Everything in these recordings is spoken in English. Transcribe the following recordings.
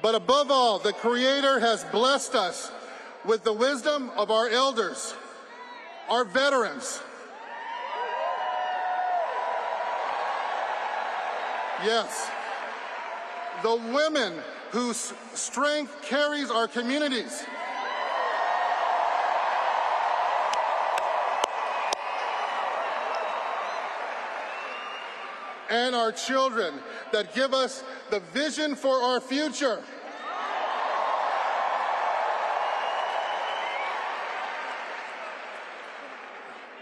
But above all, the Creator has blessed us with the wisdom of our elders, our veterans. Yes, the women whose strength carries our communities. And our children that give us the vision for our future.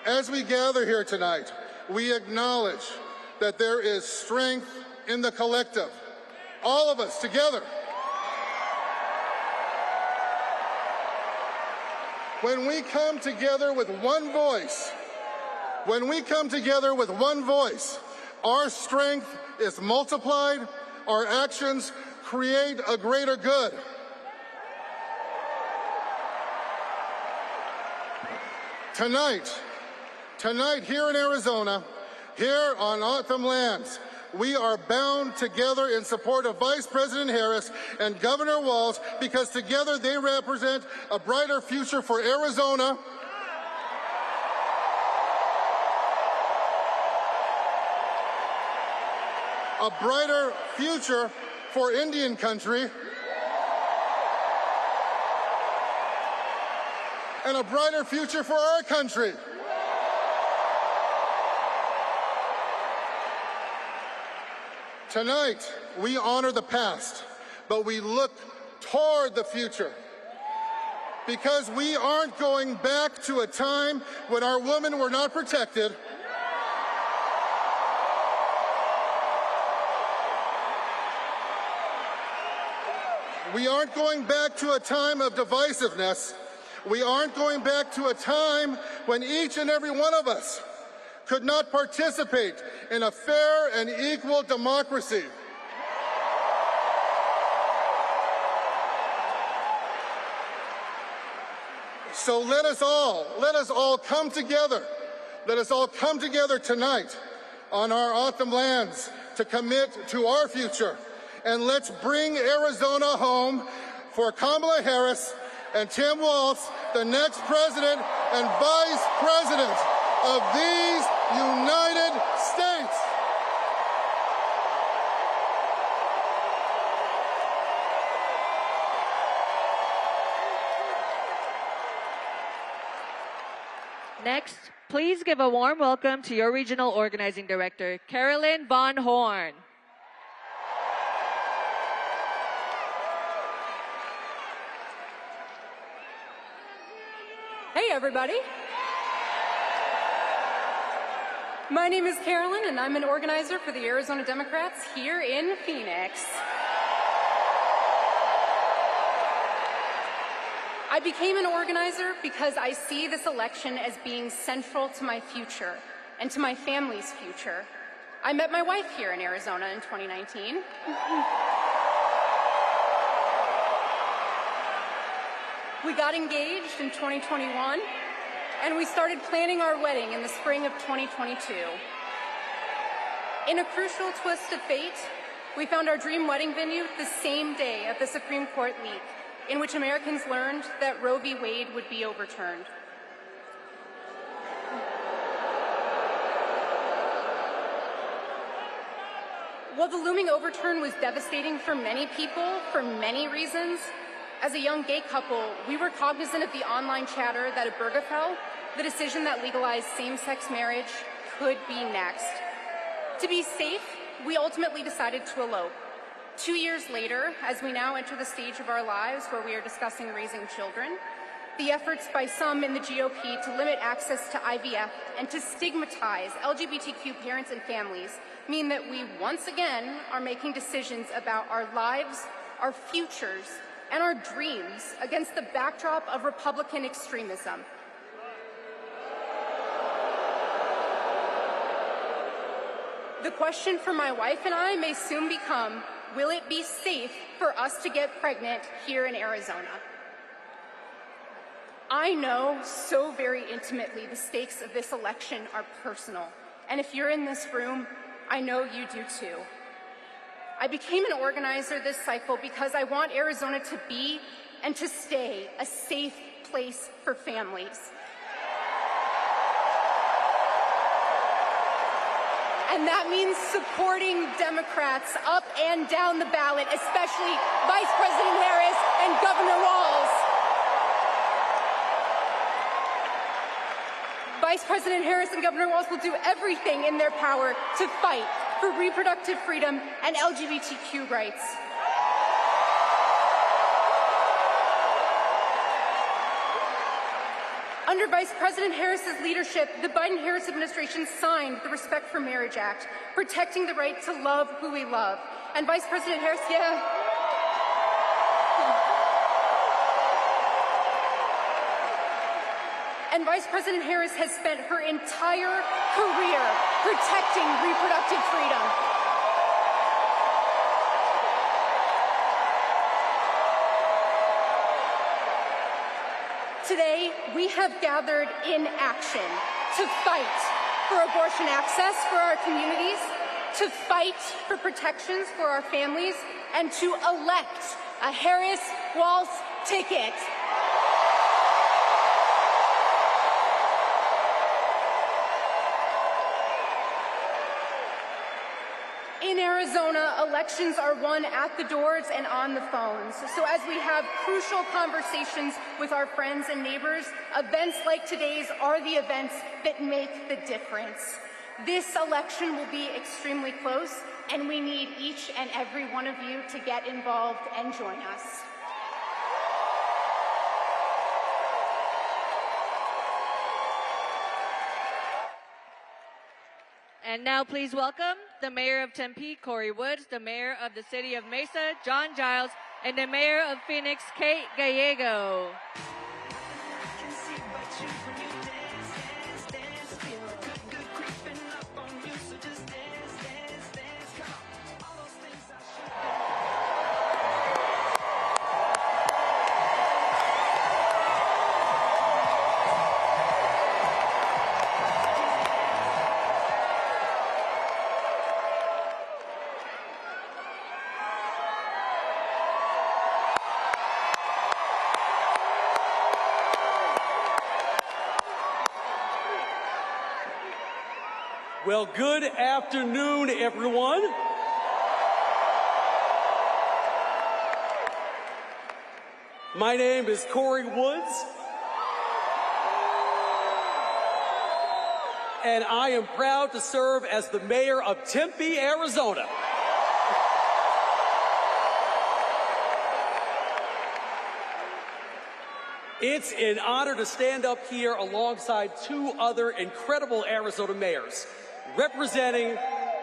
As we gather here tonight, we acknowledge that there is strength in the collective, all of us together. When we come together with one voice, our strength is multiplied, our actions create a greater good. Tonight here in Arizona, here on O'odham lands, we are bound together in support of Vice President Harris and Governor Walz because together they represent a brighter future for Arizona, a brighter future for Indian country, and a brighter future for our country. Tonight, we honor the past, but we look toward the future. Because we aren't going back to a time when our women were not protected. We aren't going back to a time of divisiveness. We aren't going back to a time when each and every one of us could not participate in a fair and equal democracy. So let us all come together. Let us all come together tonight on our O'odham lands to commit to our future. And let's bring Arizona home for Kamala Harris and Tim Walz, the next president and vice president of these United States. Next, please give a warm welcome to your Regional Organizing Director, Carolyn Von Horn. Hey, everybody. My name is Carolyn, and I'm an organizer for the Arizona Democrats here in Phoenix. I became an organizer because I see this election as being central to my future and to my family's future. I met my wife here in Arizona in 2019. We got engaged in 2021, and we started planning our wedding in the spring of 2022. In a crucial twist of fate, we found our dream wedding venue the same day of the Supreme Court leak, in which Americans learned that Roe v. Wade would be overturned. While the looming overturn was devastating for many people, for many reasons, as a young gay couple, we were cognizant of the online chatter that Obergefell, the decision that legalized same-sex marriage, could be next. To be safe, we ultimately decided to elope. 2 years later, as we now enter the stage of our lives where we are discussing raising children, the efforts by some in the GOP to limit access to IVF and to stigmatize LGBTQ parents and families mean that we once again are making decisions about our lives, our futures, and our dreams against the backdrop of Republican extremism. The question for my wife and I may soon become, will it be safe for us to get pregnant here in Arizona? I know so very intimately the stakes of this election are personal, and if you're in this room, I know you do too. I became an organizer this cycle because I want Arizona to be and to stay a safe place for families. And that means supporting Democrats up and down the ballot, especially Vice President Harris and Governor Walz. Vice President Harris and Governor Walz will do everything in their power to fight for reproductive freedom and LGBTQ rights. Under Vice President Harris's leadership, the Biden-Harris administration signed the Respect for Marriage Act, protecting the right to love who we love. And Vice President Harris, And Vice President Harris has spent her entire career protecting reproductive freedom. Today, we have gathered in action to fight for abortion access for our communities, to fight for protections for our families, and to elect a Harris-Walz ticket. In Arizona, elections are won at the doors and on the phones. So as we have crucial conversations with our friends and neighbors, events like today's are the events that make the difference. This election will be extremely close, and we need each and every one of you to get involved and join us. And now please welcome the Mayor of Tempe, Corey Woods, the Mayor of the City of Mesa, John Giles, and the Mayor of Phoenix, Kate Gallego. Well, good afternoon, everyone. My name is Corey Woods, and I am proud to serve as the mayor of Tempe, Arizona. It's an honor to stand up here alongside two other incredible Arizona mayors, representing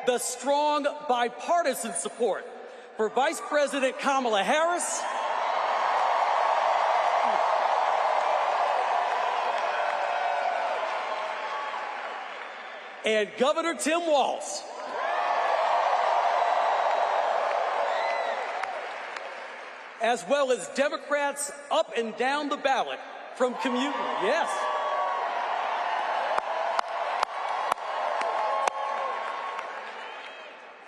the strong bipartisan support for Vice President Kamala Harris and Governor Tim Walz. As well as Democrats up and down the ballot from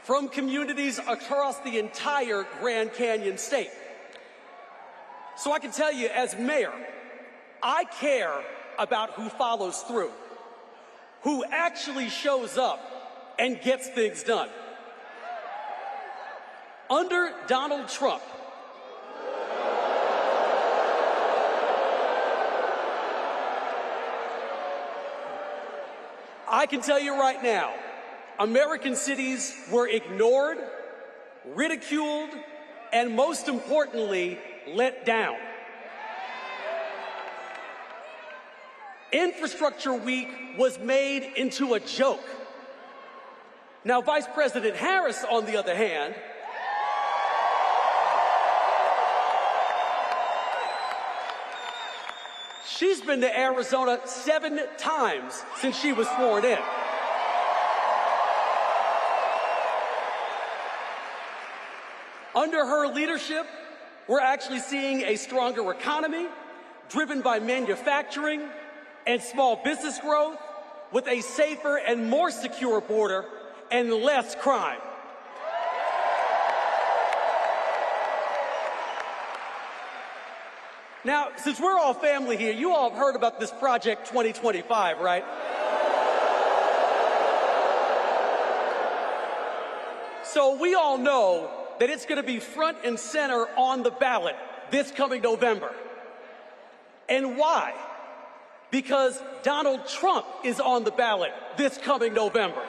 from communities across the entire Grand Canyon state. So I can tell you, as mayor, I care about who follows through, who actually shows up and gets things done. Under Donald Trump, I can tell you right now, American cities were ignored, ridiculed, and most importantly, let down. Infrastructure Week was made into a joke. Now, Vice President Harris, on the other hand, she's been to Arizona 7 times since she was sworn in. Under her leadership, we're actually seeing a stronger economy driven by manufacturing and small business growth, with a safer and more secure border and less crime. Now, since we're all family here, you all have heard about this Project 2025, right? So we all know that it's going to be front and center on the ballot this coming November. And why? Because Donald Trump is on the ballot this coming November.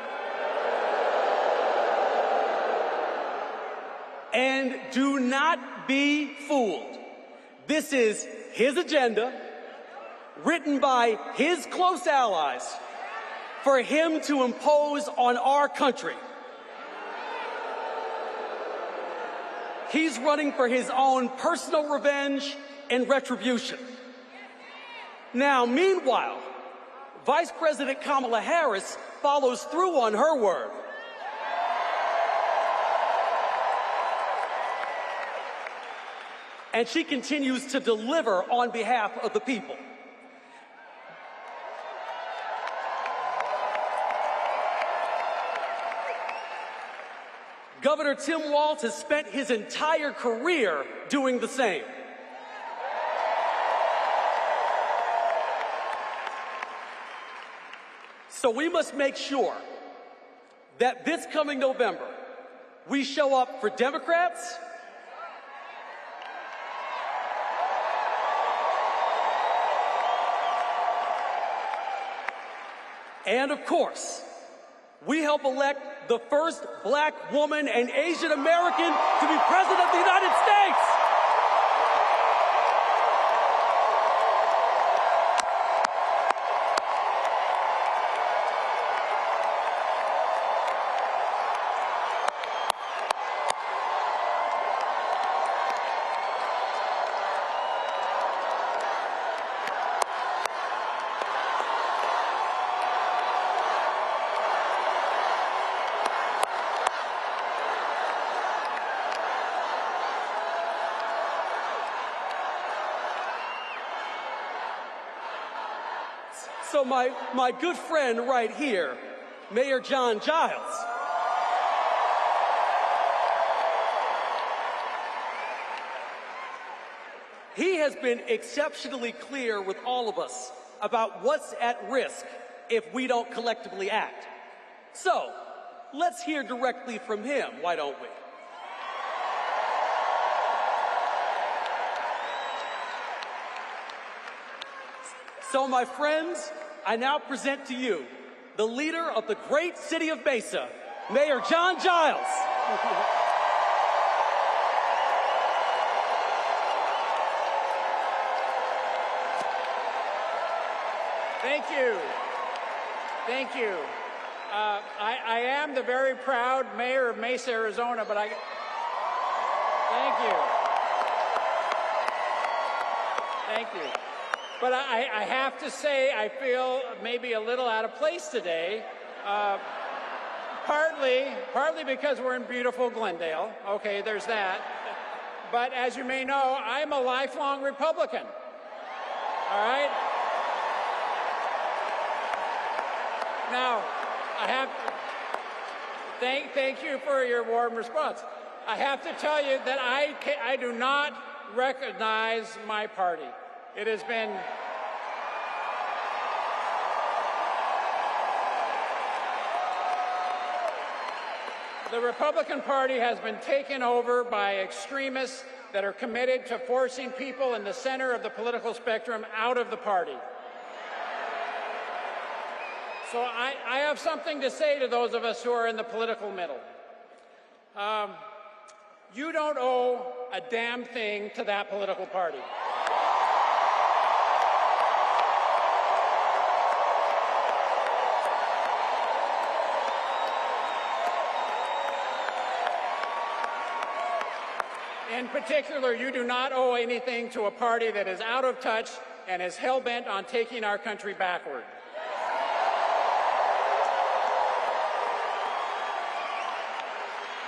And do not be fooled. This is his agenda, written by his close allies, for him to impose on our country. He's running for his own personal revenge and retribution. Now, meanwhile, Vice President Kamala Harris follows through on her word. And she continues to deliver on behalf of the people. Governor Tim Walz has spent his entire career doing the same. So we must make sure that this coming November, we show up for Democrats, and of course, we help elect the first Black woman and Asian American to be President of the United States. So my good friend right here, Mayor John Giles, he has been exceptionally clear with all of us about what's at risk if we don't collectively act. So let's hear directly from him, why don't we? So, my friends, I now present to you the leader of the great city of Mesa, Mayor John Giles. Thank you. Thank you. I am the very proud mayor of Mesa, Arizona, but thank you. Thank you. But I have to say, I feel maybe a little out of place today, partly because we're in beautiful Glendale. Okay, there's that. But as you may know, I'm a lifelong Republican. All right? Now, I have thank you for your warm response. I have to tell you that I do not recognize my party. It has been the Republican Party has been taken over by extremists that are committed to forcing people in the center of the political spectrum out of the party. So I have something to say to those of us who are in the political middle. You don't owe a damn thing to that political party. In particular, you do not owe anything to a party that is out of touch and is hell-bent on taking our country backward.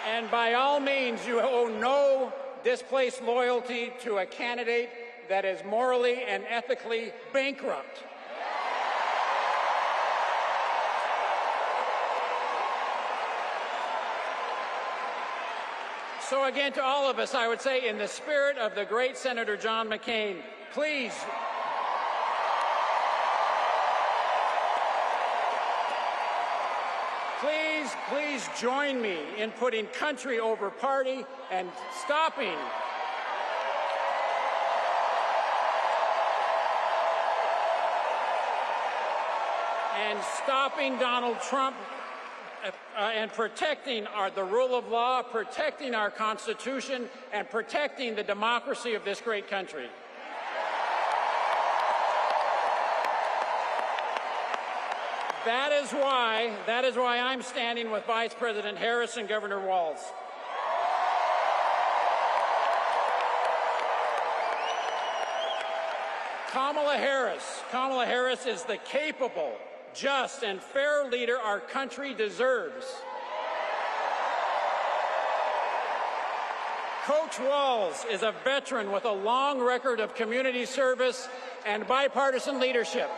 And by all means, you owe no displaced loyalty to a candidate that is morally and ethically bankrupt. So again, to all of us, I would say, in the spirit of the great Senator John McCain, please join me in putting country over party and stopping Donald Trump and protecting the rule of law, protecting our Constitution, and protecting the democracy of this great country. That is why I'm standing with Vice President Harris and Governor Walz. Kamala Harris is the capable, just, and fair leader our country deserves. Coach Walz is a veteran with a long record of community service and bipartisan leadership.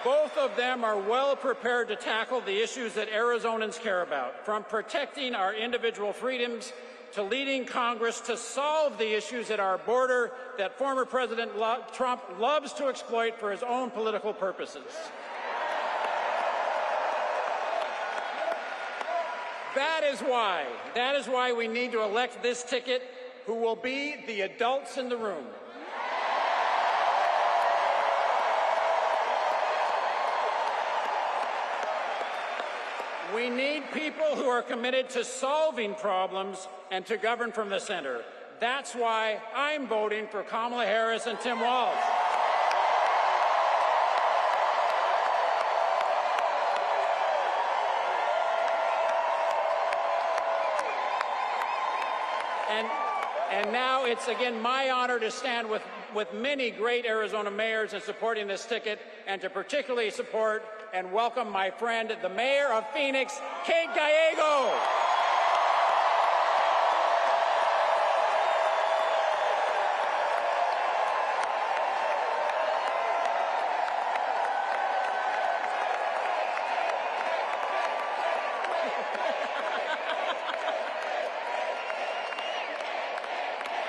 Both of them are well prepared to tackle the issues that Arizonans care about, from protecting our individual freedoms to leading Congress to solve the issues at our border that former President Trump loves to exploit for his own political purposes. That is why we need to elect this ticket, who will be the adults in the room. We need people who are committed to solving problems and to govern from the center. That's why I'm voting for Kamala Harris and Tim Walz. And now it's again my honor to stand with many great Arizona mayors in supporting this ticket, and to particularly support and welcome my friend, the mayor of Phoenix, Kate Gallego.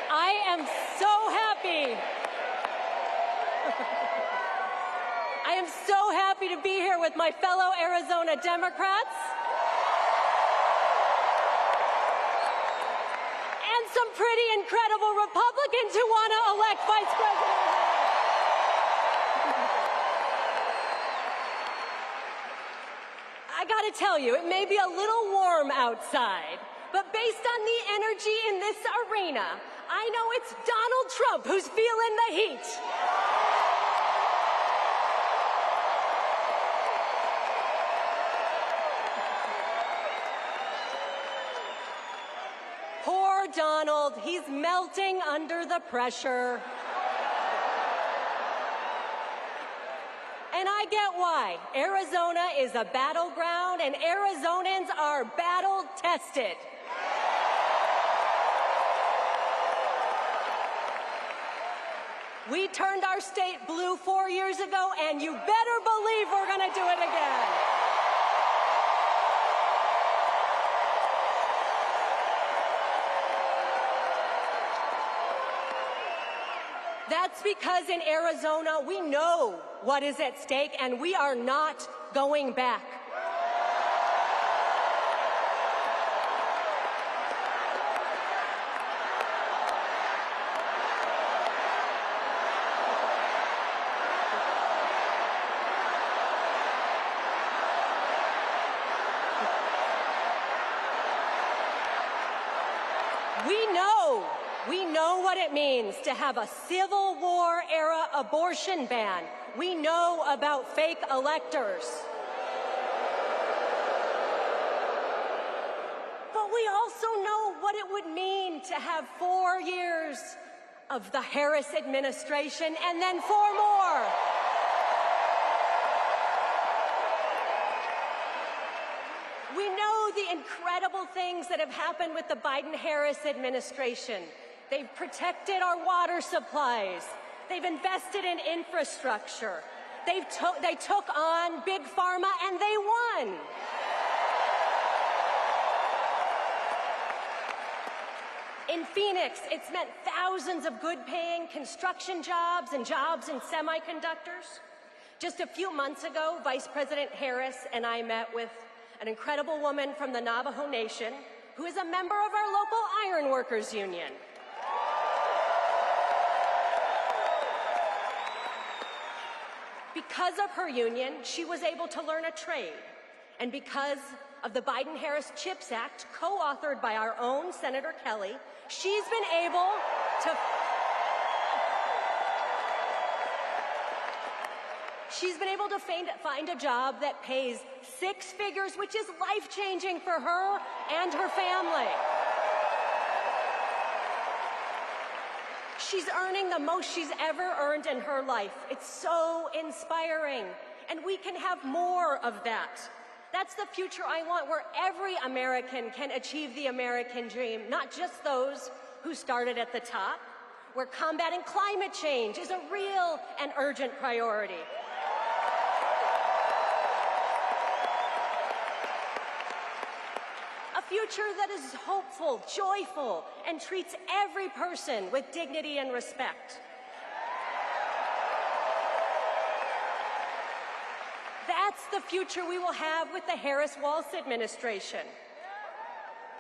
I am so happy. I am so happy to be here with my fellow Arizona Democrats and some pretty incredible Republicans who want to elect Vice President Harris. I got to tell you, it may be a little warm outside, but based on the energy in this arena, I know it's Donald Trump who's feeling the heat. Poor Donald, he's melting under the pressure. And I get why. Arizona is a battleground, and Arizonans are battle-tested. We turned our state blue 4 years ago, and you better believe we're going to do it again. That's because in Arizona, we know what is at stake, and we are not going back. We know what it means to have a Civil War-era abortion ban. We know about fake electors. But we also know what it would mean to have 4 years of the Harris administration and then 4 more. We know the incredible things that have happened with the Biden-Harris administration. They've protected our water supplies. They've invested in infrastructure. They took on Big Pharma, and they won. In Phoenix, it's meant thousands of good-paying construction jobs and jobs in semiconductors. Just a few months ago, Vice President Harris and I met with an incredible woman from the Navajo Nation who is a member of our local ironworkers union. Because of her union, she was able to learn a trade. And because of the Biden-Harris CHIPS Act, co-authored by our own Senator Kelly, she's been able to find a job that pays 6 figures, which is life-changing for her and her family. She's earning the most she's ever earned in her life. It's so inspiring, and we can have more of that. That's the future I want, where every American can achieve the American dream, not just those who started at the top, where combating climate change is a real and urgent priority. A future that is hopeful, joyful, and treats every person with dignity and respect. That's the future we will have with the Harris-Walz administration.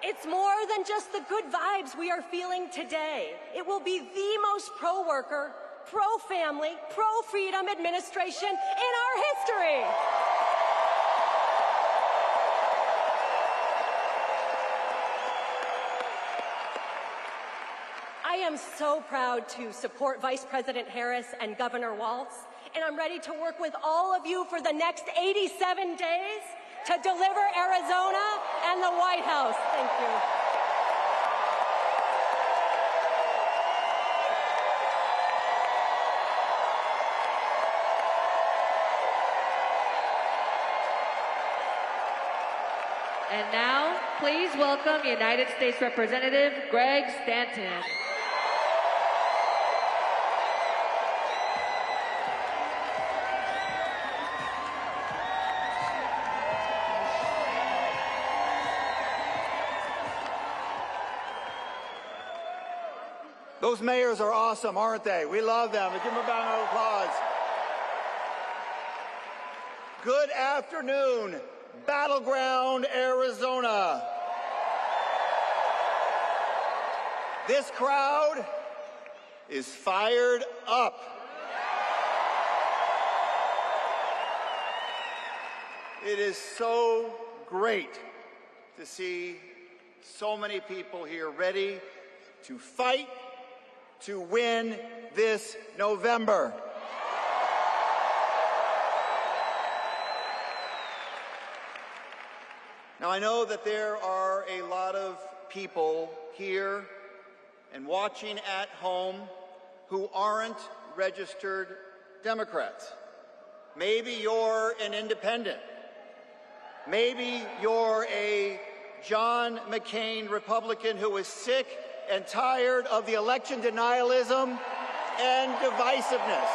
It's more than just the good vibes we are feeling today. It will be the most pro-worker, pro-family, pro-freedom administration in our history. I am so proud to support Vice President Harris and Governor Walz, and I'm ready to work with all of you for the next 87 days to deliver Arizona and the White House. Thank you. And now, please welcome United States Representative Greg Stanton. Those mayors are awesome, aren't they? We love them. Give them a round of applause. Good afternoon, Battleground, Arizona. This crowd is fired up. It is so great to see so many people here ready to fight to win this November. Now, I know that there are a lot of people here and watching at home who aren't registered Democrats. Maybe you're an independent. Maybe you're a John McCain Republican who is sick and tired of the election denialism and divisiveness.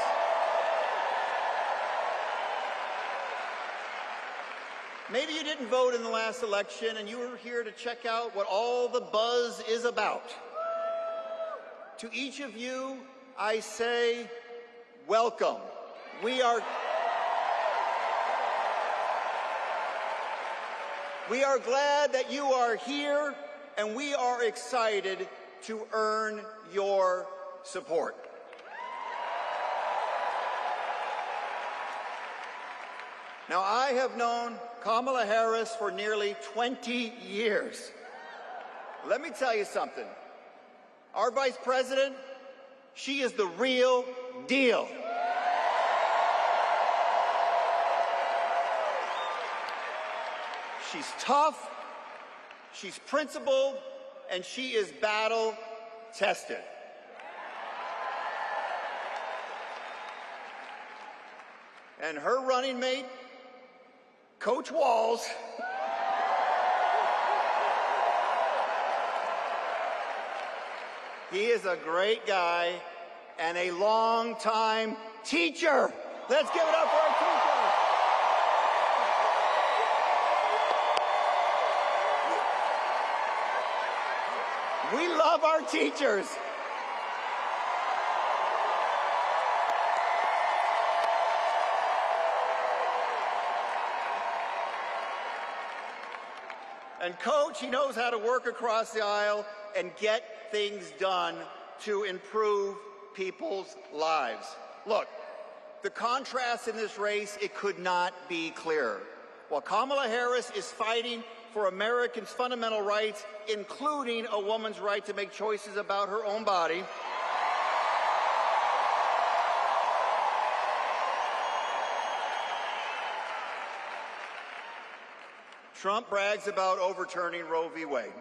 Maybe you didn't vote in the last election and you were here to check out what all the buzz is about. To each of you, I say, welcome. We are glad that you are here, and we are excited to earn your support. Now, I have known Kamala Harris for nearly 20 years. Let me tell you something. Our Vice President, she is the real deal. She's tough, she's principled, and she is battle-tested. And her running mate, Coach Walz, he is a great guy and a long-time teacher. Let's give it up for our teacher. We love our teachers. And Coach, he knows how to work across the aisle and get things done to improve people's lives. Look, the contrast in this race, it could not be clearer. While Kamala Harris is fighting for Americans' fundamental rights, including a woman's right to make choices about her own body, Trump brags about overturning Roe v. Wade.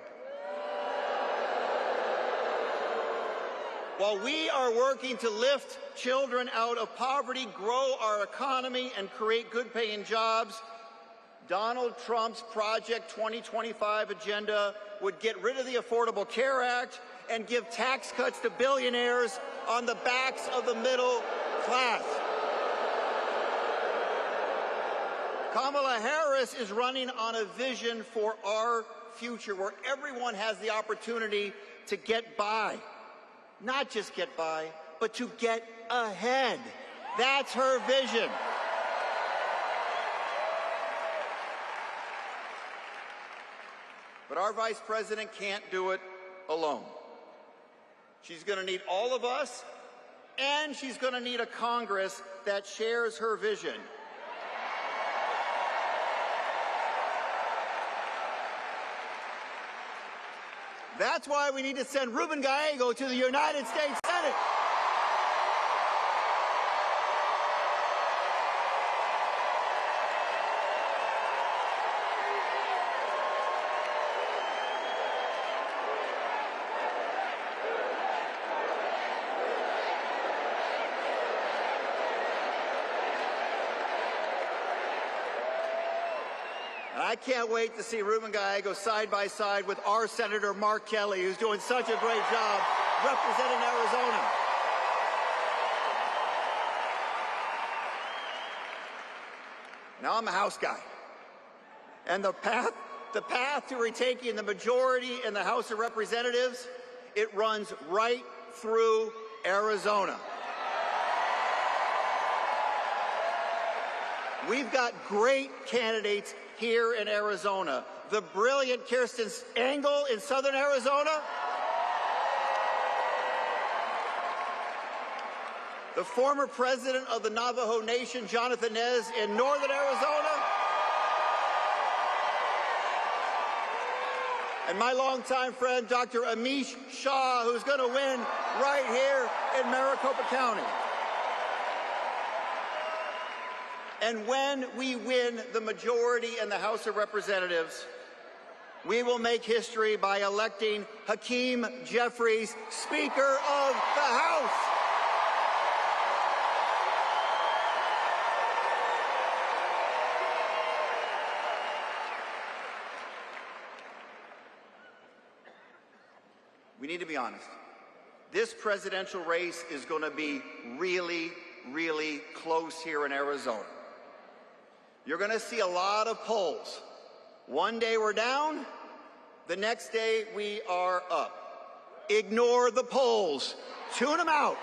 While we are working to lift children out of poverty, grow our economy, and create good-paying jobs, Donald Trump's Project 2025 agenda would get rid of the Affordable Care Act and give tax cuts to billionaires on the backs of the middle class. Kamala Harris is running on a vision for our future where everyone has the opportunity to get by. Not just get by, but to get ahead. That's her vision. But our vice president can't do it alone. She's going to need all of us, and she's going to need a Congress that shares her vision. That's why we need to send Ruben Gallego to the United States Senate. I can't wait to see Ruben Gallego side by side with our Senator Mark Kelly, who's doing such a great job representing Arizona. Now I'm a House guy. And the path to retaking the majority in the House of Representatives, it runs right through Arizona. We've got great candidates here in Arizona. The brilliant Kirsten Engel in southern Arizona. The former president of the Navajo Nation, Jonathan Nez, in northern Arizona. And my longtime friend, Dr. Amish Shah, who's going to win right here in Maricopa County. And when we win the majority in the House of Representatives, we will make history by electing Hakeem Jeffries Speaker of the House. We need to be honest. This presidential race is going to be really, really close here in Arizona. You're going to see a lot of polls. One day we're down, the next day we are up. Ignore the polls. Tune them out.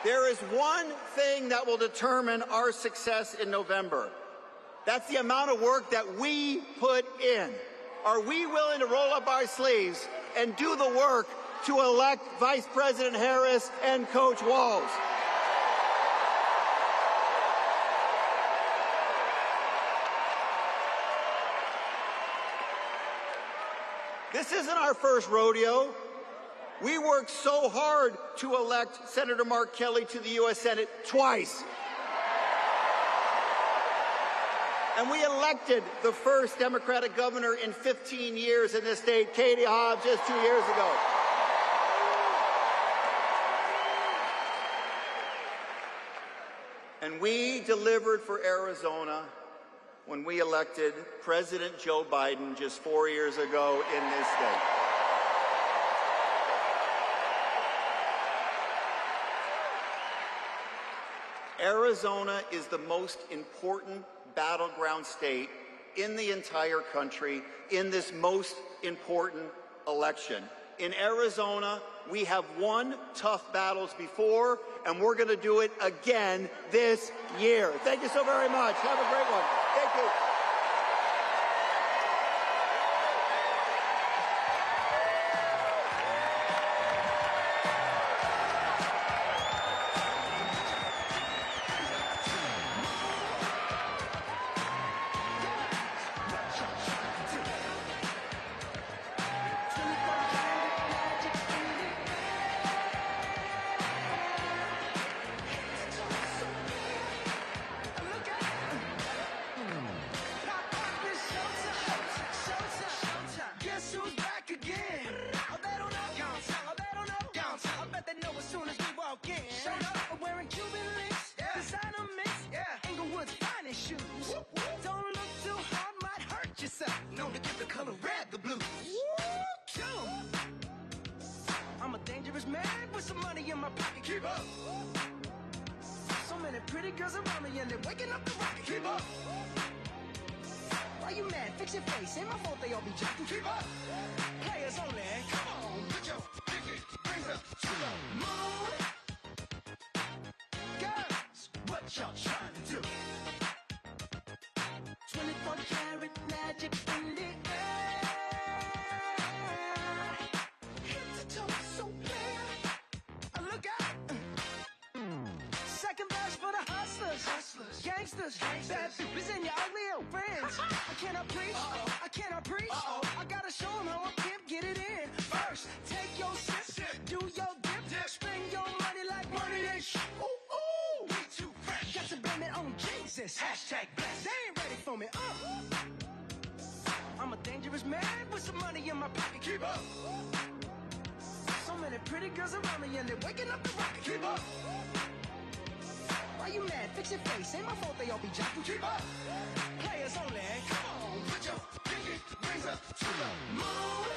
There is one thing that will determine our success in November. That's the amount of work that we put in. Are we willing to roll up our sleeves and do the work to elect Vice President Harris and Coach Walz? This isn't our first rodeo. We worked so hard to elect Senator Mark Kelly to the U.S. Senate twice. And we elected the first Democratic governor in 15 years in this state, Katie Hobbs, just 2 years ago. And we delivered for Arizona when we elected President Joe Biden just 4 years ago in this state. Arizona is the most important battleground state in the entire country in this most important election. In Arizona, we have won tough battles before, and we're going to do it again this year. Thank you so very much. Have a great one. Thank you. I'm a dangerous man with some money in my pocket. Keep up. So many pretty girls around me and they're waking up the rocket. Keep up. Why you mad? Fix your face. Ain't my fault they all be jacking. Keep up. Players only. Come on, put your pinky rings up to the moon. Girls, what y'all trying to do? 24 karat magic in the air. Head to toe, so clear. Look out. Second verse for the hustlers, gangsters, bad bitches and your ugly old friends. I cannot preach, I cannot preach. I gotta show them how a pimp get it in. First, take your sip, do your dip, spend your money like money ain't shit. Ooh, ooh, we too fresh. Got to blame it on Jesus. Hashtag blessed. They ain't ready for me. I'm a dangerous man with some money in my pocket. Keep up. So many pretty girls around me and they're waking up the rocket. Keep up. Why you mad? Fix your face. Ain't my fault they all be jocking. Keep up. Players only. Come on, put your pinky rings up to the moon.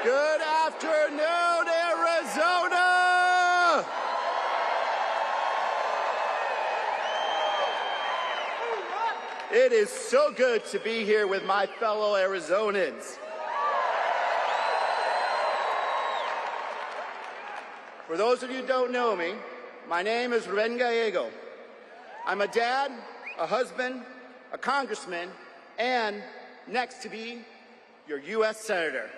Good afternoon, Arizona! It is so good to be here with my fellow Arizonans. For those of you who don't know me, my name is Ren Gallego. I'm a dad, a husband, a congressman, and next to be your U.S. Senator.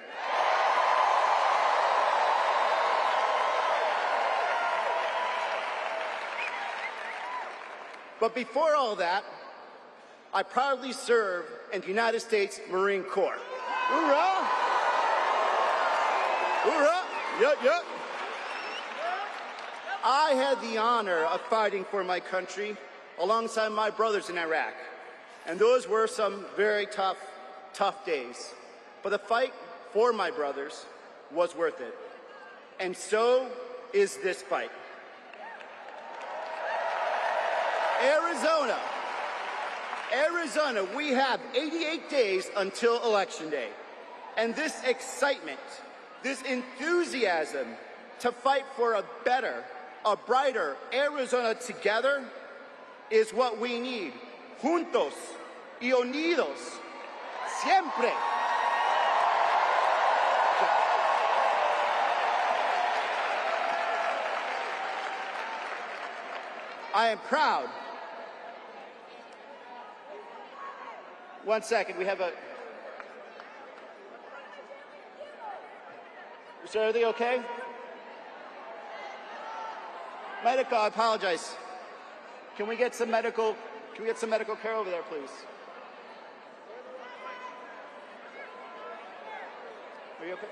But before all that, I proudly serve in the United States Marine Corps. Hoorah! Hoorah! Yup, yup. I had the honor of fighting for my country alongside my brothers in Iraq. And those were some very tough days. But the fight for my brothers was worth it. And so is this fight. Arizona, we have 88 days until Election Day. And this excitement, this enthusiasm to fight for a better, a brighter Arizona together is what we need. Juntos y unidos, siempre. I am proud. One second, we have a... Is everything okay? Medical, I apologize. Can we get some medical care over there, please? Are you okay?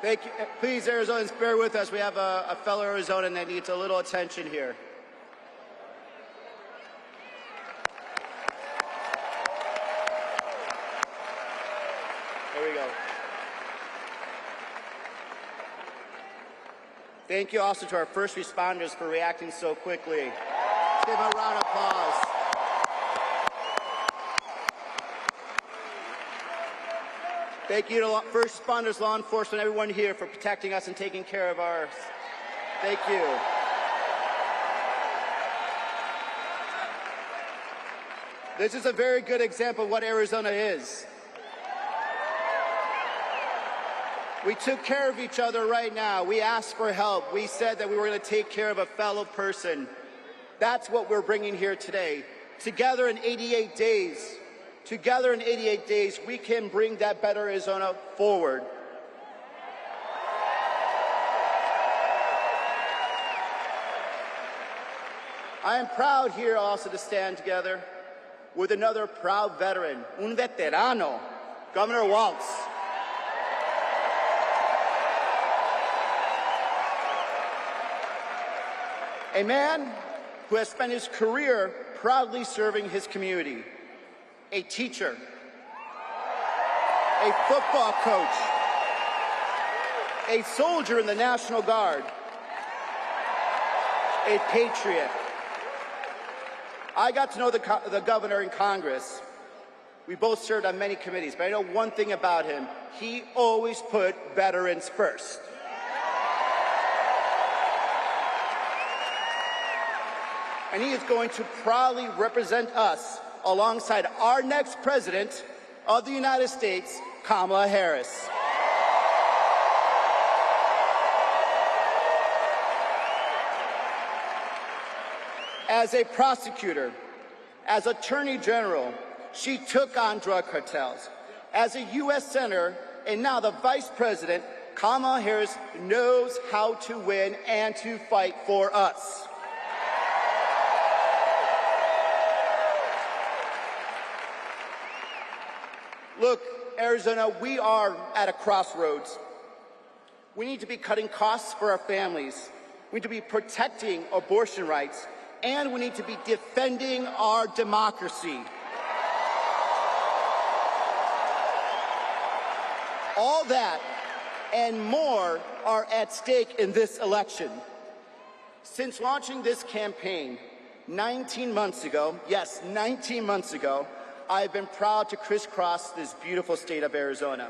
Thank you. Please, Arizonans, bear with us. We have a fellow Arizonan that needs a little attention here. There we go. Thank you also to our first responders for reacting so quickly. Let's give them a round of applause. Thank you to first responders, law enforcement, everyone here for protecting us and taking care of ours. Thank you. This is a very good example of what Arizona is. We took care of each other right now. We asked for help. We said that we were going to take care of a fellow person. That's what we're bringing here today. Together in 88 days. Together in 88 days, we can bring that better Arizona forward. I am proud here also to stand together with another proud veteran, un veterano, Governor Walz. A man who has spent his career proudly serving his community. A teacher, a football coach, a soldier in the National Guard, a patriot. I got to know the governor in Congress. We both served on many committees, but I know one thing about him. He always put veterans first. And he is going to proudly represent us alongside our next President of the United States, Kamala Harris. As a prosecutor, as Attorney General, she took on drug cartels. As a U.S. Senator and now the Vice President, Kamala Harris knows how to win and to fight for us. Look, Arizona, we are at a crossroads. We need to be cutting costs for our families. We need to be protecting abortion rights. And we need to be defending our democracy. All that and more are at stake in this election. Since launching this campaign, 19 months ago, yes, 19 months ago, I've been proud to crisscross this beautiful state of Arizona.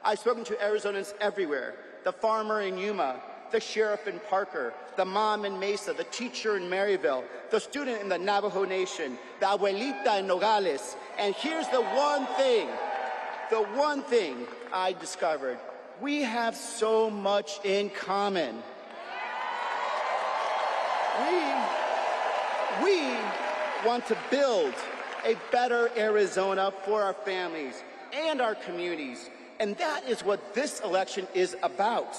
I've spoken to Arizonans everywhere, the farmer in Yuma, the sheriff in Parker, the mom in Mesa, the teacher in Maryville, the student in the Navajo Nation, the abuelita in Nogales. And here's the one thing I discovered. We have so much in common. We want to build a better Arizona for our families and our communities. And that is what this election is about.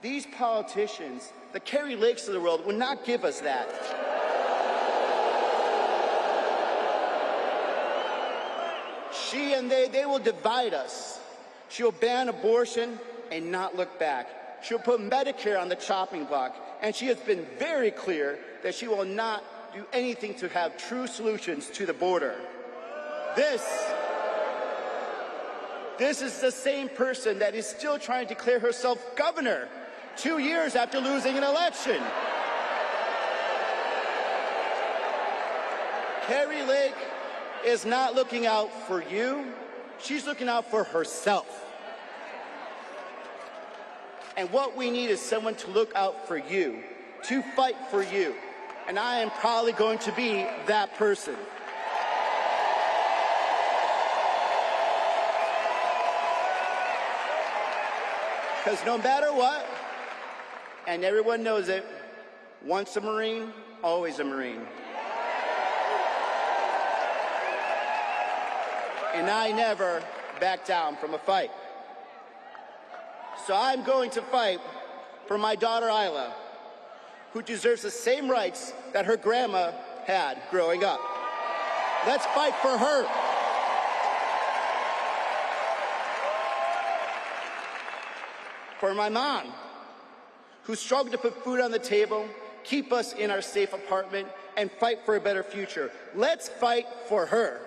These politicians, the Kari Lakes of the world, will not give us that. She and they will divide us. She'll ban abortion and not look back. She'll put Medicare on the chopping block. And she has been very clear that she will not do anything to have true solutions to the border. This is the same person that is still trying to declare herself governor 2 years after losing an election. Kari Lake is not looking out for you. She's looking out for herself. And what we need is someone to look out for you, to fight for you. And I am probably going to be that person. Because no matter what, and everyone knows it, once a Marine, always a Marine. And I never back down from a fight. So I'm going to fight for my daughter Isla, who deserves the same rights that her grandma had growing up. Let's fight for her. For my mom, who struggled to put food on the table, keep us in our safe apartment, and fight for a better future. Let's fight for her.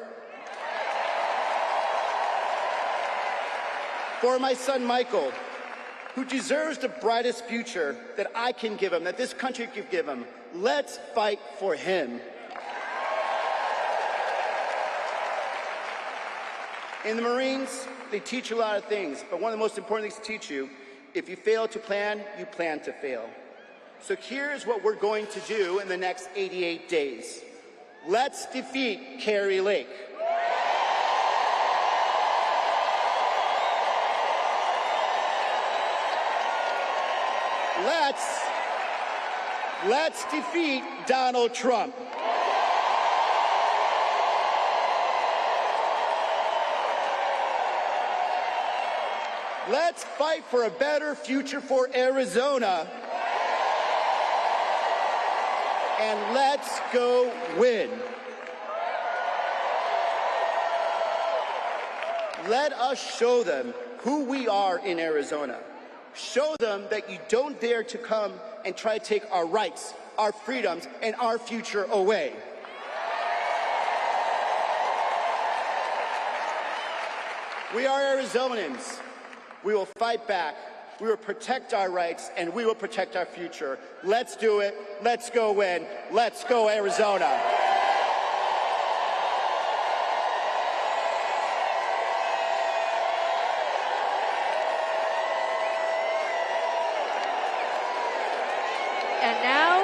For my son Michael, who deserves the brightest future that I can give him, that this country could give him. Let's fight for him. In the Marines, they teach you a lot of things, but one of the most important things to teach you, if you fail to plan, you plan to fail. So here's what we're going to do in the next 88 days. Let's defeat Kari Lake. Let's defeat Donald Trump. Let's fight for a better future for Arizona. And let's go win. Let us show them who we are in Arizona. Show them that you don't dare to come and try to take our rights, our freedoms, and our future away. We are Arizonans. We will fight back. We will protect our rights, and we will protect our future. Let's do it. Let's go win. Let's go Arizona. And now,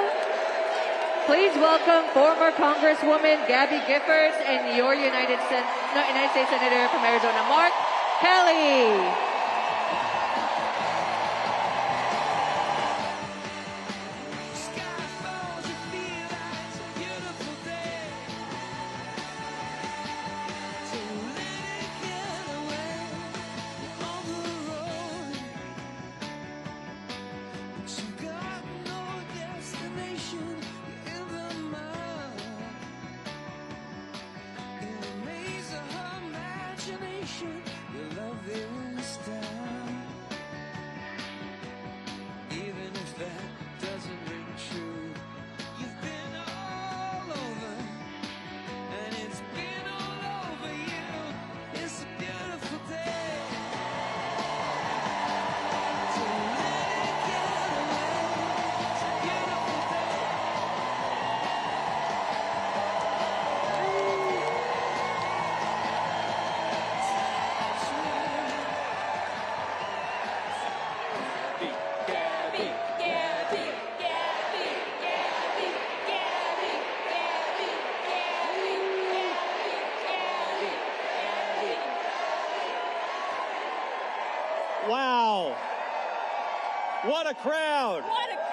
please welcome former Congresswoman Gabby Giffords and your United States Senator from Arizona, Mark Kelly. Wow. What a crowd. What a crowd!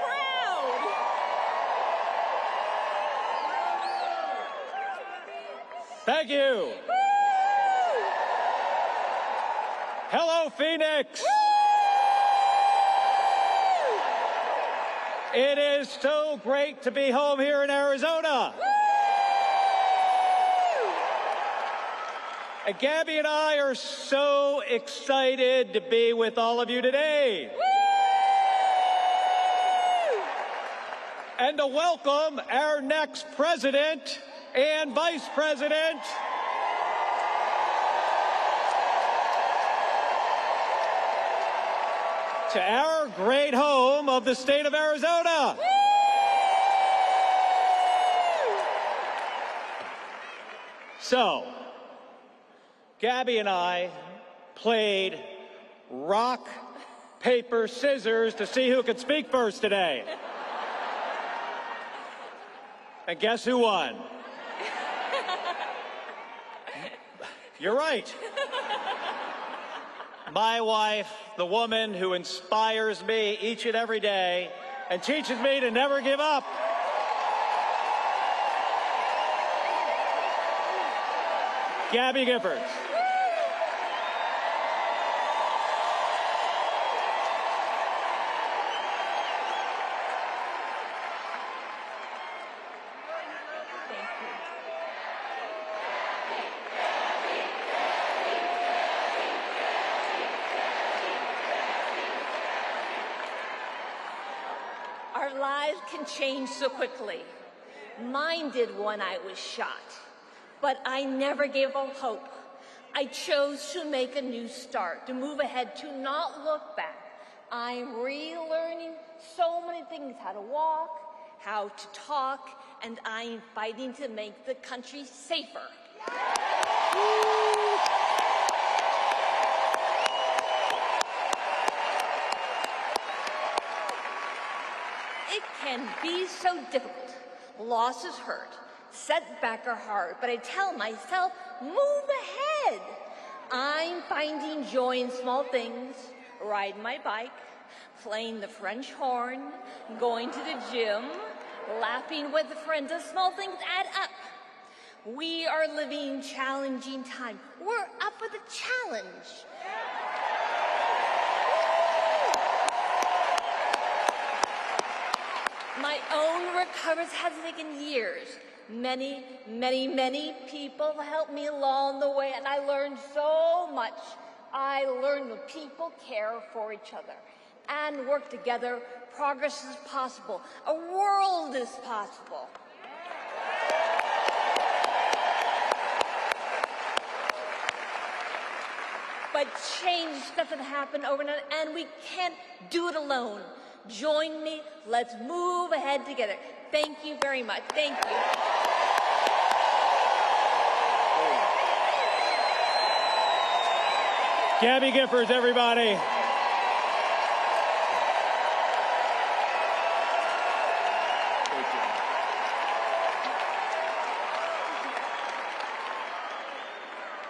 Thank you. Woo! Hello, Phoenix. Woo! It is so great to be home here in Arizona. Woo! And Gabby and I are so excited to be with all of you today. Woo! And to welcome our next president and vice president. To our great home of the state of Arizona. Woo! So, Gabby and I played rock, paper, scissors to see who could speak first today. And guess who won? You're right. My wife, the woman who inspires me each and every day and teaches me to never give up. Gabby Giffords. Our lives can change so quickly. Mine did when I was shot. But I never gave up hope. I chose to make a new start, to move ahead, to not look back. I'm relearning so many things, how to walk, how to talk, and I'm fighting to make the country safer. It can be so difficult. Losses hurt. Setbacks are hard, but I tell myself, move ahead. I'm finding joy in small things, riding my bike, playing the French horn, going to the gym, laughing with friends. The small things add up. We are living challenging times. We're up for the challenge. My own recovery has taken years. Many, many, many people helped me along the way, and I learned so much. I learned that people care for each other and work together. Progress is possible. A world is possible. But change doesn't happen overnight, and we can't do it alone. Join me. Let's move ahead together. Thank you very much. Thank you. Gabby Giffords, everybody.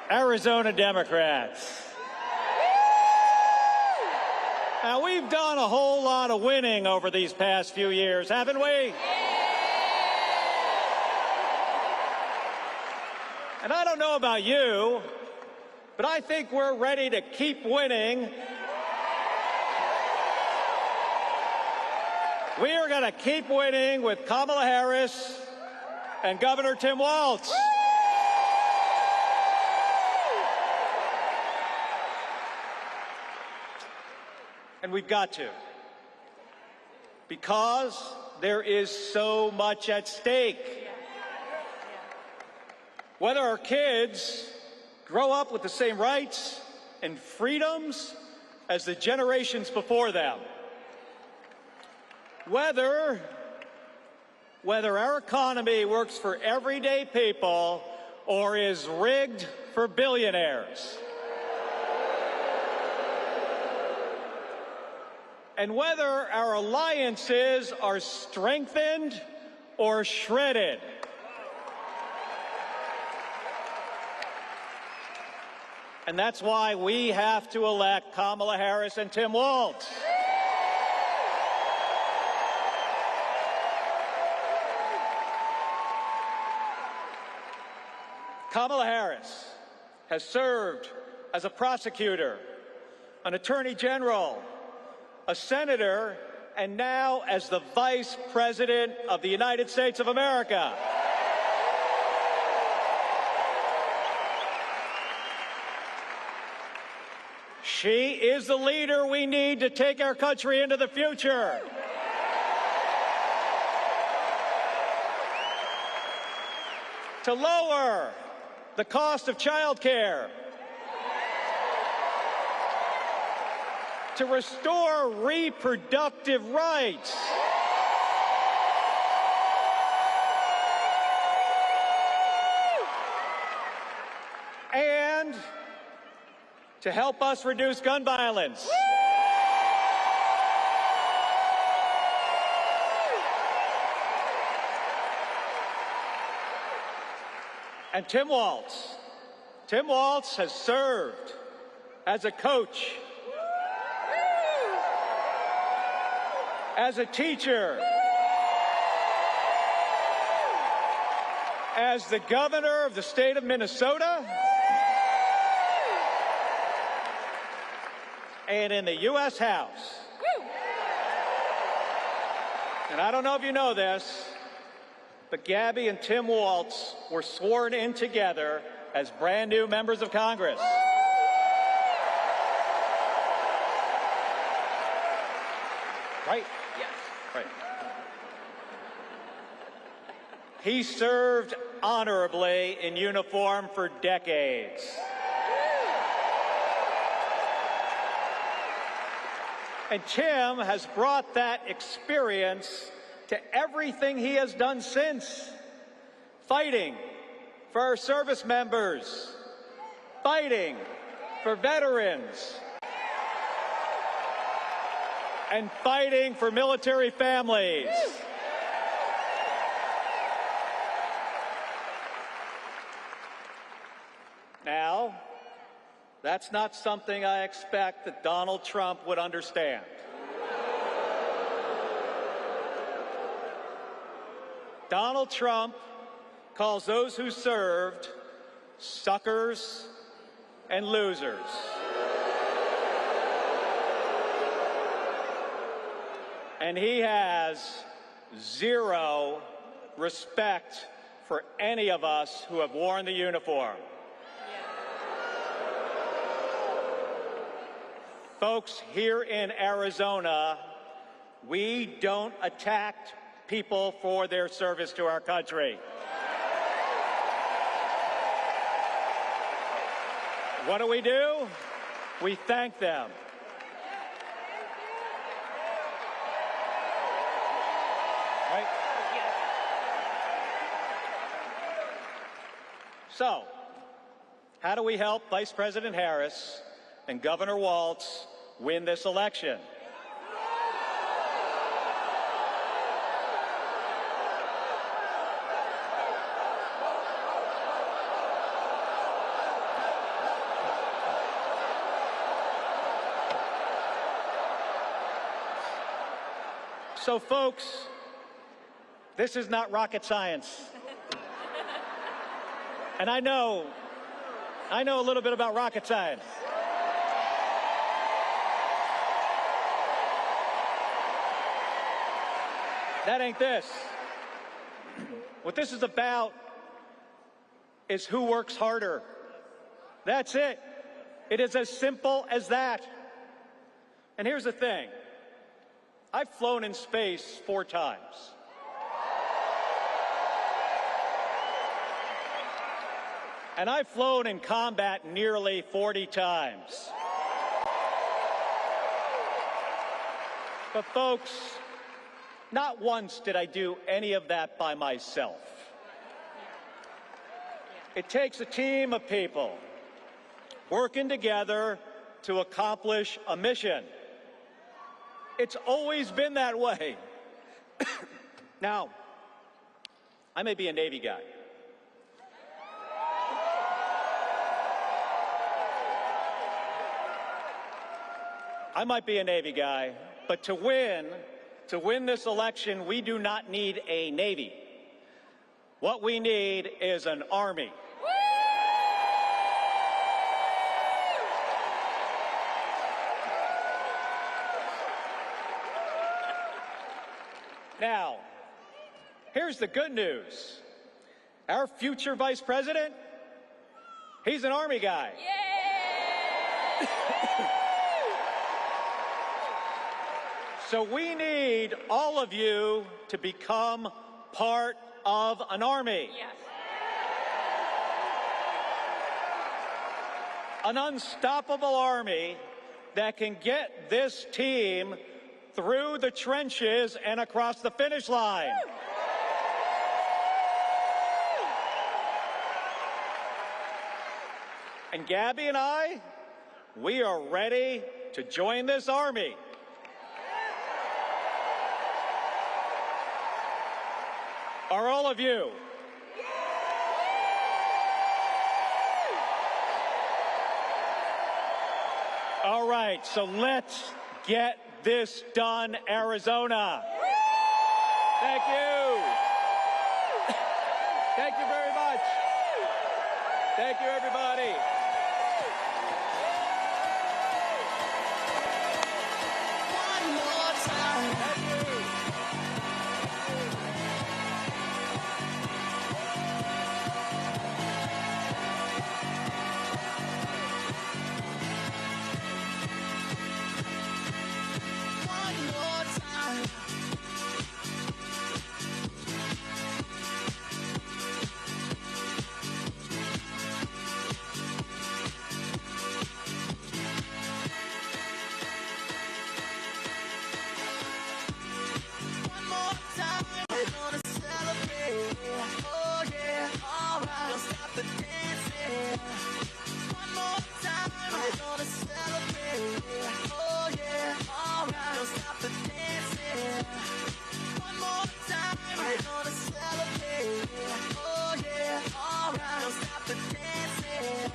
Arizona Democrats. Now, we've done a whole lot of winning over these past few years, haven't we? And I don't know about you, but I think we're ready to keep winning. We are going to keep winning with Kamala Harris and Governor Tim Walz. And we've got to, because there is so much at stake. Whether our kids grow up with the same rights and freedoms as the generations before them, whether our economy works for everyday people or is rigged for billionaires, and whether our alliances are strengthened or shredded. And that's why we have to elect Kamala Harris and Tim Walz. Kamala Harris has served as a prosecutor, an attorney general, a senator, and now as the Vice President of the United States of America. She is the leader we need to take our country into the future. To lower the cost of child care, to restore reproductive rights, and to help us reduce gun violence. And Tim Walz has served as a coach, as a teacher, as the governor of the state of Minnesota, and in the U.S. House. And I don't know if you know this, but Gabby and Tim Walz were sworn in together as brand new members of Congress. Right? Yes. Right. He served honorably in uniform for decades. And Tim has brought that experience to everything he has done since. Fighting for our service members, fighting for veterans, and fighting for military families. Now, that's not something I expect that Donald Trump would understand. Donald Trump calls those who served suckers and losers. And he has zero respect for any of us who have worn the uniform. Folks, here in Arizona, we don't attack people for their service to our country. What do? We thank them. Right? So, how do we help Vice President Harris and Governor Walz win this election? So, folks, this is not rocket science. And I know a little bit about rocket science. That ain't this. What this is about is who works harder. That's it. It is as simple as that. And here's the thing. I've flown in space 4 times. And I've flown in combat nearly 40 times. But folks, not once did I do any of that by myself. It takes a team of people working together to accomplish a mission. It's always been that way. Now, I may be a Navy guy. I might be a Navy guy, but to win this election, we do not need a Navy. What we need is an Army. Now, here's the good news. Our future Vice President, he's an Army guy. So we need all of you to become part of an Army. Yes. An unstoppable Army that can get this team through the trenches and across the finish line. And Gabby and I, we are ready to join this Army. Are all of you? All right, so let's get this done, Arizona. Thank you. Thank you very much. Thank you, everybody. One more time. Thank you. One more time. One more time. We're gonna celebrate. Oh yeah, alright. Don't stop the dancing. One more time. We're gonna celebrate. Oh yeah, alright. Don't stop the dancing. One more time. We're gonna celebrate. Oh yeah, alright. Don't stop the dancing.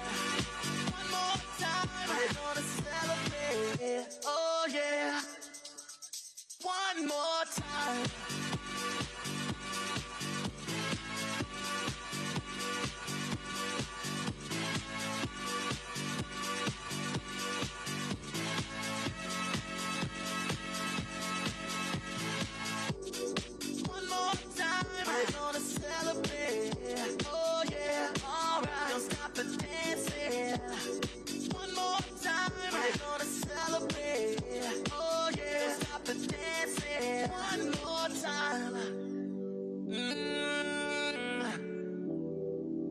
One more time. We're gonna celebrate. Oh yeah. One more time. One more time. We're gonna celebrate. Oh yeah, alright. Don't stop the dancing. One more time. We're gonna celebrate. Oh yeah, don't stop the dancing. One more time.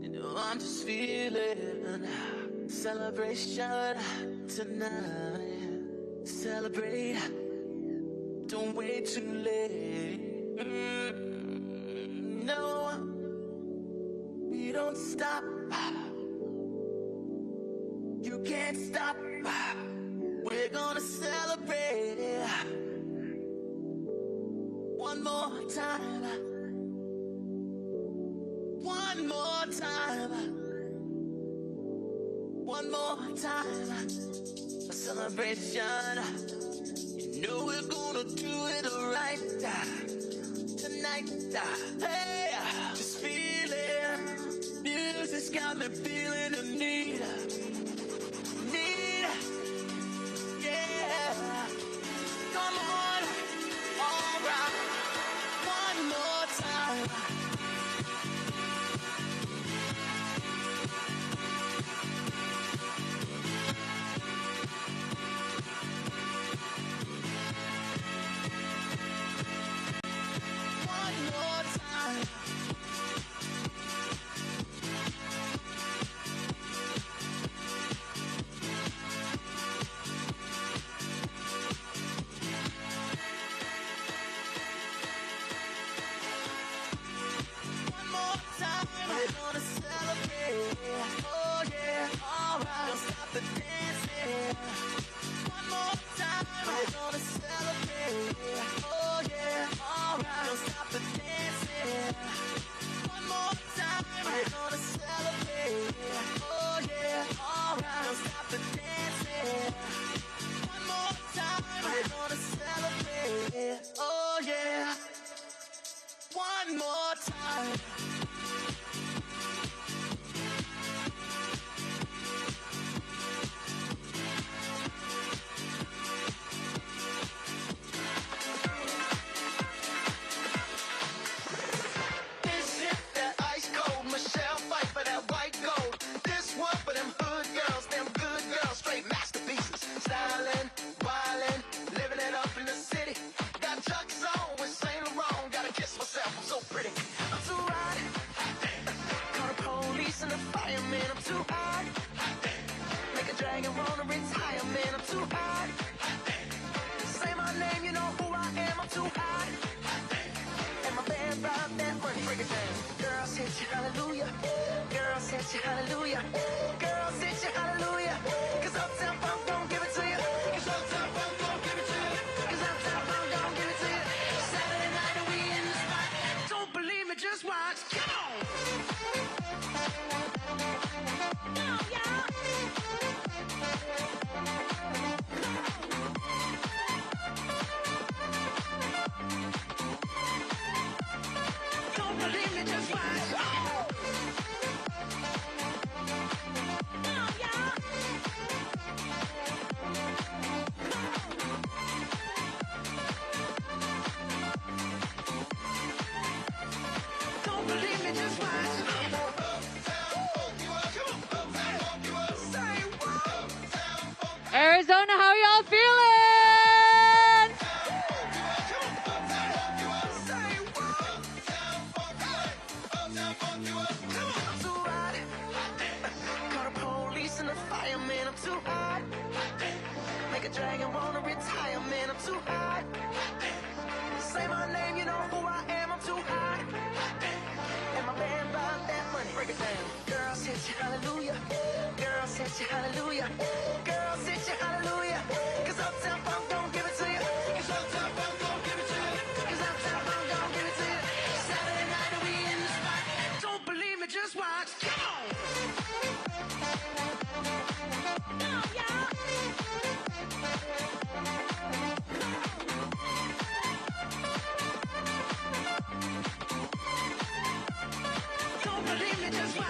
You know I'm just feeling celebration tonight. Celebrate. Don't wait too late. No, we don't stop. You can't stop. We're gonna celebrate. One more time. One more time. One more time. A celebration. You know we're gonna do it right tonight. Hey, just feeling. Music's got me feeling the need. Yeah. Come on. All right. One more time. One more time. One more time. We're gonna celebrate. Oh yeah, alright. Don't stop the dancing. One more time. We're gonna celebrate. Oh yeah, alright. Don't stop the dancing. One more time. We're gonna celebrate. Oh yeah, alright. Don't stop the dancing. One more time. One more time. Hallelujah, girls hit you, hallelujah, girls hit you, hallelujah, 'cause Uptown Funk don't give it to you, 'cause Uptown Funk don't give it to you, 'cause Uptown Funk don't give it to you. Saturday night and we in the spot, don't believe me, just watch, come on. Now, y'all. Don't believe me, just watch. Arizona, how y'all feeling? Too hot. Make a dragon wanna retire, man, I'm too hot. Say my name, you know who I am, I'm too hot. And my band bought that money, break it down. Girls hit you, hallelujah. Girls hit you, hallelujah. Girls hit you, hallelujah. 'Cause Uptown Funk don't give it to you. 'Cause Uptown Funk don't give it to you. 'Cause Uptown Funk don't give it to you. Saturday night and we in the spot. Don't believe me, just watch. Come on. Don't believe me, just watch.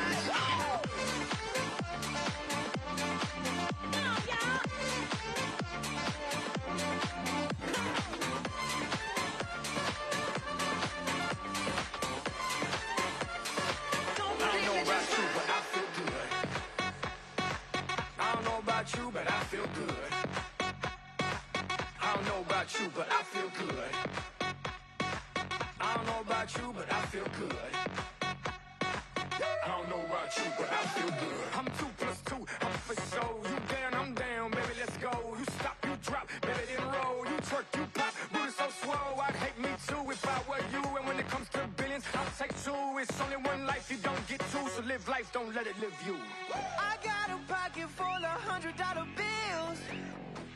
You, but I feel good. I don't know about you, but I feel good. I don't know about you, but I feel good. I don't know about you, but I feel good. I'm 2 + 2, I'm for sure. You down, I'm down, baby, let's go. You stop, you drop, baby, then roll. You twerk, you pop, booty so swole. I'd hate me too if I were you. And when it comes to billions, I'll take 2. It's only one life, you don't get 2. So live life, don't let it live you. I got a pocket full of $100 bills.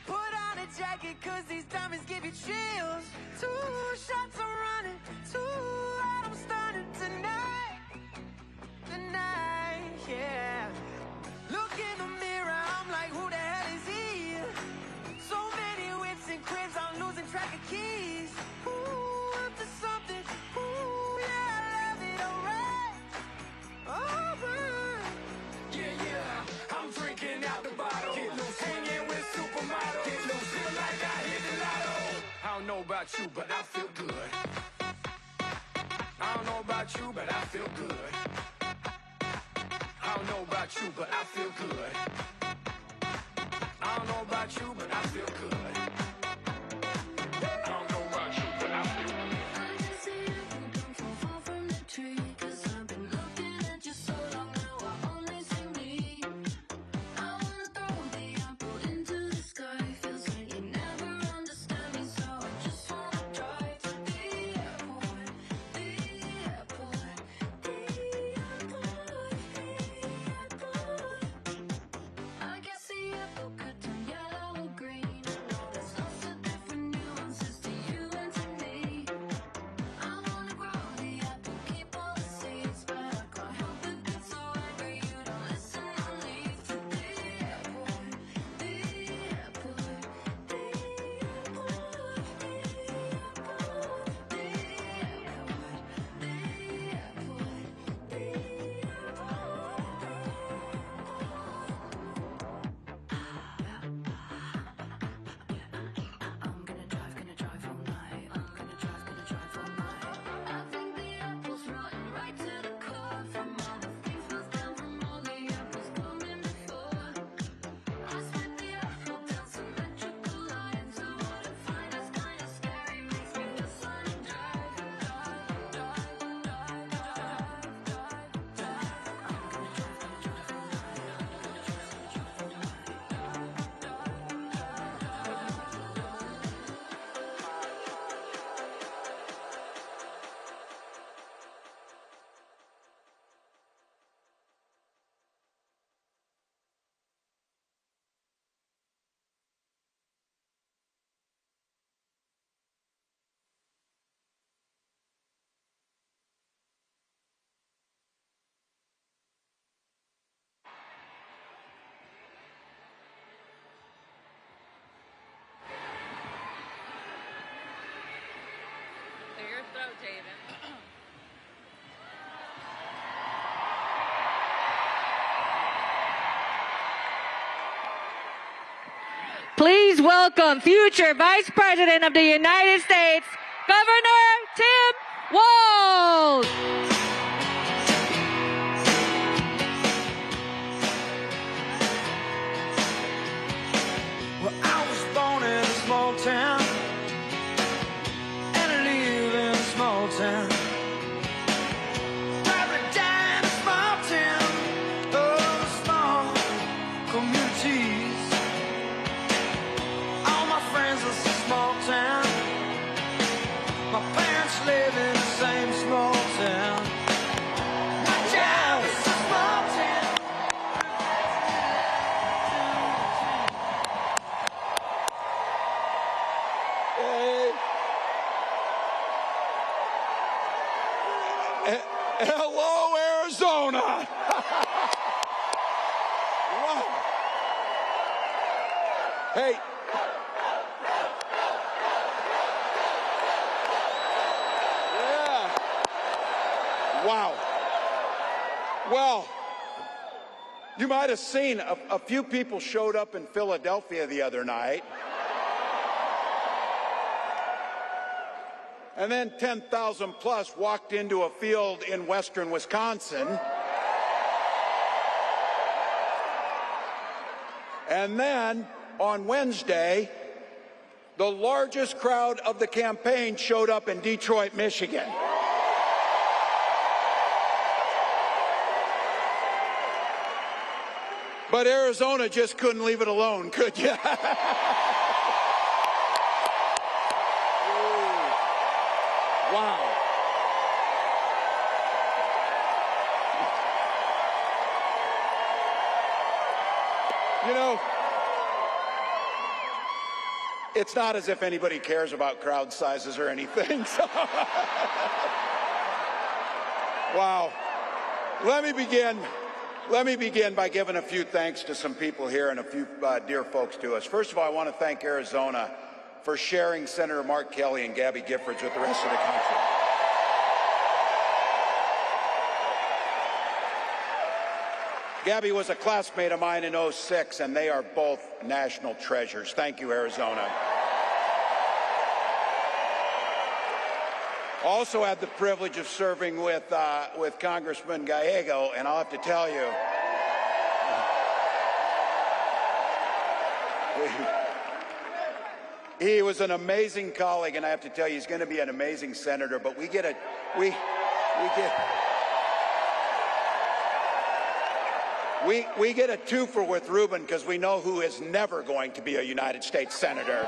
Put on a jacket, 'cause these diamonds give you chills. 2 shots I'm running, 2 out I'm starting tonight. Tonight, yeah. Look in the mirror, I'm like, who the hell is he? So many whips and cribs, I'm losing track of keys. Ooh, up to something, ooh, yeah, I love it, alright. Alright. Yeah, yeah, I'm drinking out the bottle. Get loose, hanging with supermodels. Get loose, feel like I hit the lotto. I don't know about you, but I feel good. I don't know about you, but I feel good. I don't know about you, but I feel good. I don't know about you, but I feel good. I don't know about you, but I feel good. I just see you don't fall from the tree, 'cause I've been looking at you so long now, I only see me. I wanna throw the apple into the sky, feels like you never understand me, so I just wanna drive to the airport, the airport, the airport, the airport. I guess the apple could turn yellow or green. Please welcome future Vice President of the United States, Governor Tim Walz. Well, I was born in a small town, and I live in a small town. Paradise, a small town, oh, small communities. All my friends are small town. My parents live in the same small town. My job is a small town. Hello, Arizona. Wow. Hey. Yeah. Wow. Well, you might have seen a few people showed up in Philadelphia the other night. And then 10,000 plus walked into a field in western Wisconsin. And then on Wednesday, the largest crowd of the campaign showed up in Detroit, Michigan. But Arizona just couldn't leave it alone, could you? Wow. You know, it's not as if anybody cares about crowd sizes or anything. So. Wow. Let me begin by giving a few thanks to some people here and a few dear folks to us. First of all, I want to thank Arizona for sharing Senator Mark Kelly and Gabby Giffords with the rest of the country. Gabby was a classmate of mine in '06, and they are both national treasures. Thank you, Arizona. Also had the privilege of serving with Congressman Gallego, and I'll have to tell you, he was an amazing colleague, and I have to tell you, he's going to be an amazing senator. But we get a twofer with Ruben because we know who is never going to be a United States senator.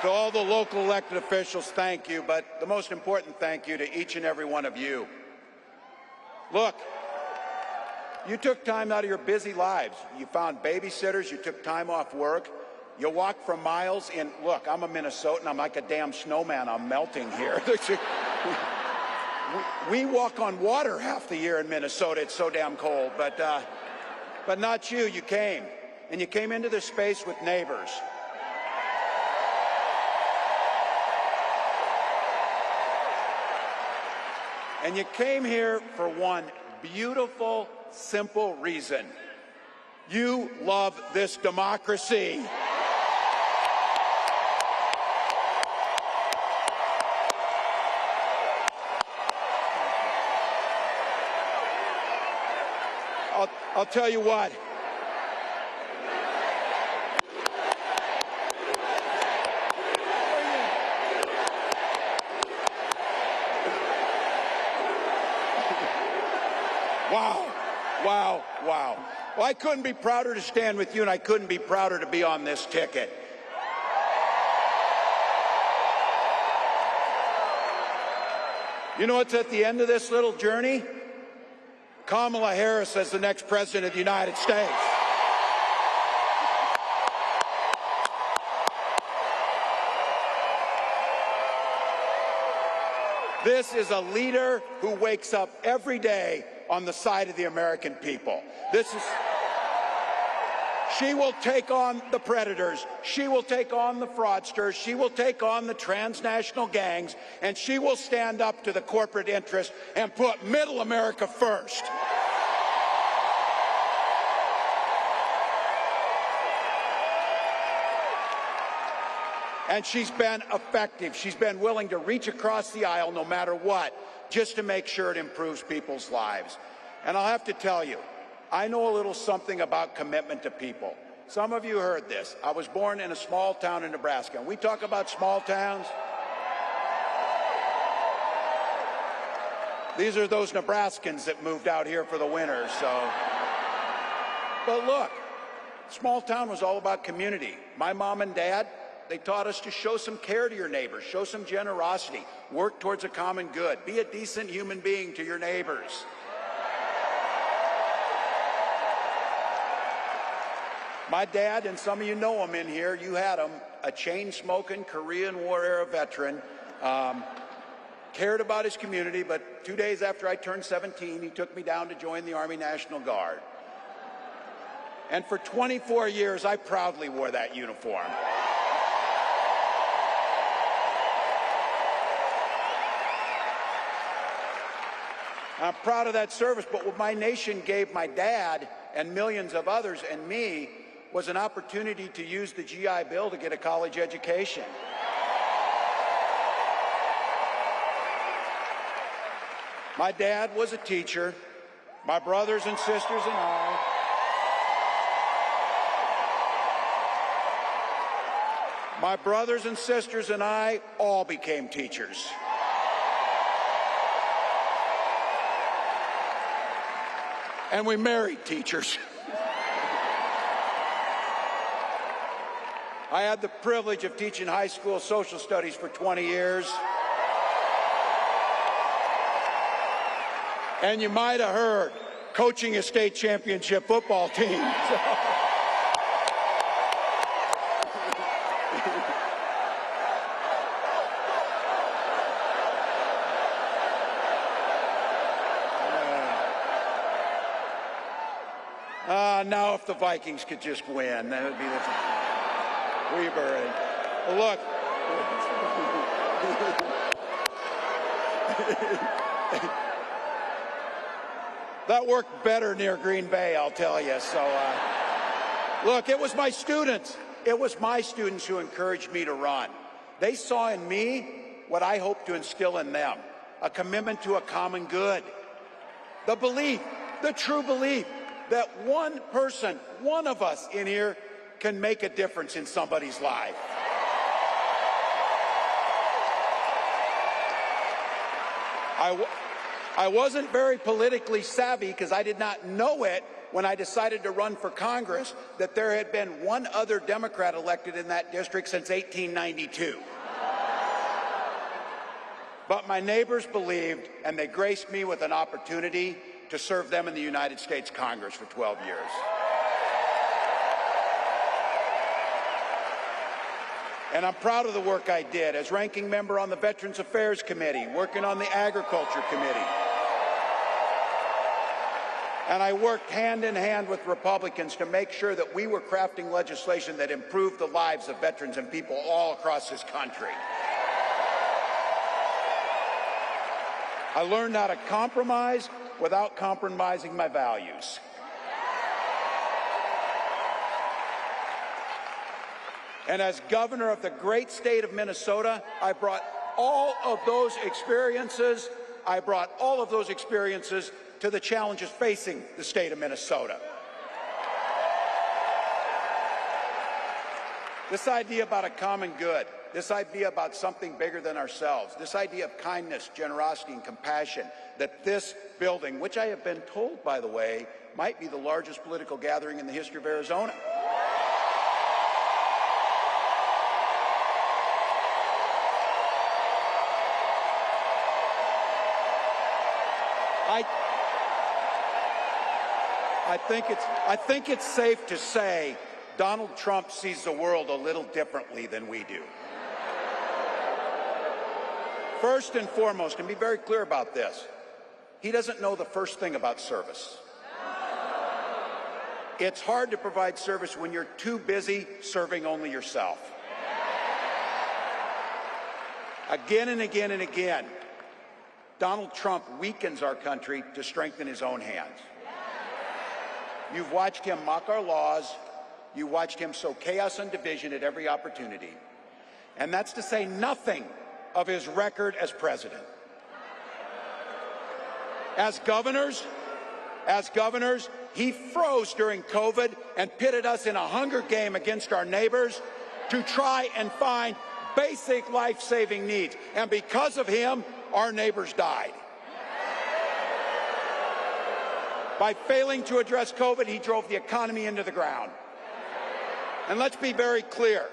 To all the local elected officials, thank you. But the most important thank you to each and every one of you. Look. You took time out of your busy lives. You found babysitters. You took time off work. You walked for miles in. Look, I'm a Minnesotan. I'm like a damn snowman. I'm melting here. We walk on water half the year in Minnesota. It's so damn cold. But not you. You came. And you came into this space with neighbors. And you came here for one beautiful, simple reason. You love this democracy. I'll tell you what. Wow. Wow, wow. Well, I couldn't be prouder to stand with you, and I couldn't be prouder to be on this ticket. You know what's at the end of this little journey? Kamala Harris as the next president of the United States. This is a leader who wakes up every day on the side of the American people. She will take on the predators. She will take on the fraudsters. She will take on the transnational gangs, and she will stand up to the corporate interest and put middle America first. And she's been effective. She's been willing to reach across the aisle no matter what, just to make sure it improves people's lives. And I'll have to tell you, I know a little something about commitment to people. Some of you heard this. I was born in a small town in Nebraska. And we talk about small towns. These are those Nebraskans that moved out here for the winter, so. But look, small town was all about community. My mom and dad, they taught us to show some care to your neighbors, show some generosity, work towards a common good, be a decent human being to your neighbors. My dad, and some of you know him in here, you had him, a chain-smoking Korean War-era veteran, cared about his community, but 2 days after I turned 17, he took me down to join the Army National Guard. And for 24 years, I proudly wore that uniform. I'm proud of that service, but what my nation gave my dad and millions of others and me was an opportunity to use the GI Bill to get a college education. My dad was a teacher. My brothers and sisters and I all became teachers. And we married teachers. I had the privilege of teaching high school social studies for 20 years. And you might have heard, coaching a state championship football team. Now if the Vikings could just win, that would be the Weber. Well, look. That worked better near Green Bay, I'll tell you. So, look, it was my students. It was my students who encouraged me to run. They saw in me what I hope to instill in them, a commitment to a common good. The belief, the true belief, that one person, one of us in here, can make a difference in somebody's life. I wasn't very politically savvy because I did not know it when I decided to run for Congress that there had been one other Democrat elected in that district since 1892. But my neighbors believed, and they graced me with an opportunity to serve them in the United States Congress for 12 years. And I'm proud of the work I did as ranking member on the Veterans Affairs Committee, working on the Agriculture Committee. And I worked hand in hand with Republicans to make sure that we were crafting legislation that improved the lives of veterans and people all across this country. I learned how to compromise without compromising my values. And as governor of the great state of Minnesota, I brought all of those experiences to the challenges facing the state of Minnesota. This idea about a common good, this idea about something bigger than ourselves, this idea of kindness, generosity, and compassion, that this building, which I have been told, by the way, might be the largest political gathering in the history of Arizona. I think it's safe to say Donald Trump sees the world a little differently than we do. First and foremost, and be very clear about this, he doesn't know the first thing about service. It's hard to provide service when you're too busy serving only yourself. Again and again and again, Donald Trump weakens our country to strengthen his own hands. You've watched him mock our laws. You watched him sow chaos and division at every opportunity. And that's to say nothing of his record as president. As governors, he froze during COVID and pitted us in a hunger game against our neighbors to try and find basic life-saving needs. And because of him, our neighbors died. By failing to address COVID, he drove the economy into the ground. And let's be very clear.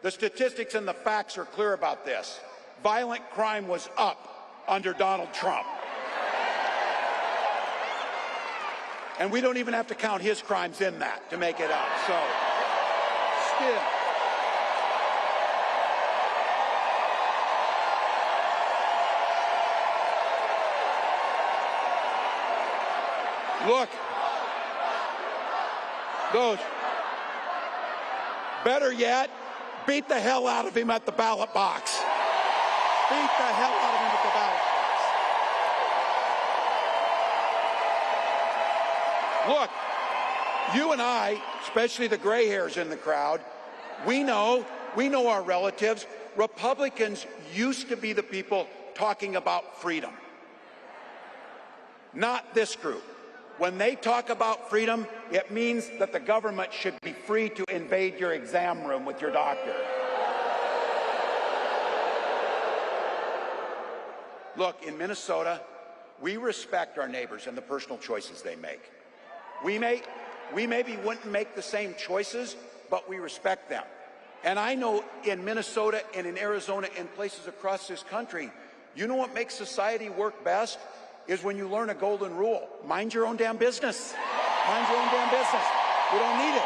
The statistics and the facts are clear about this. Violent crime was up under Donald Trump. And we don't even have to count his crimes in that to make it up. So, still. Look, better yet, beat the hell out of him at the ballot box. Beat the hell out of him at the ballot box. Look, you and I, especially the gray hairs in the crowd, we know our relatives. Republicans used to be the people talking about freedom. Not this group. When they talk about freedom, it means that the government should be free to invade your exam room with your doctor. Look, in Minnesota, we respect our neighbors and the personal choices they make. We maybe wouldn't make the same choices, but we respect them. And I know in Minnesota and in Arizona and places across this country, you know what makes society work best? Is when you learn a golden rule. Mind your own damn business. Mind your own damn business. We don't need it.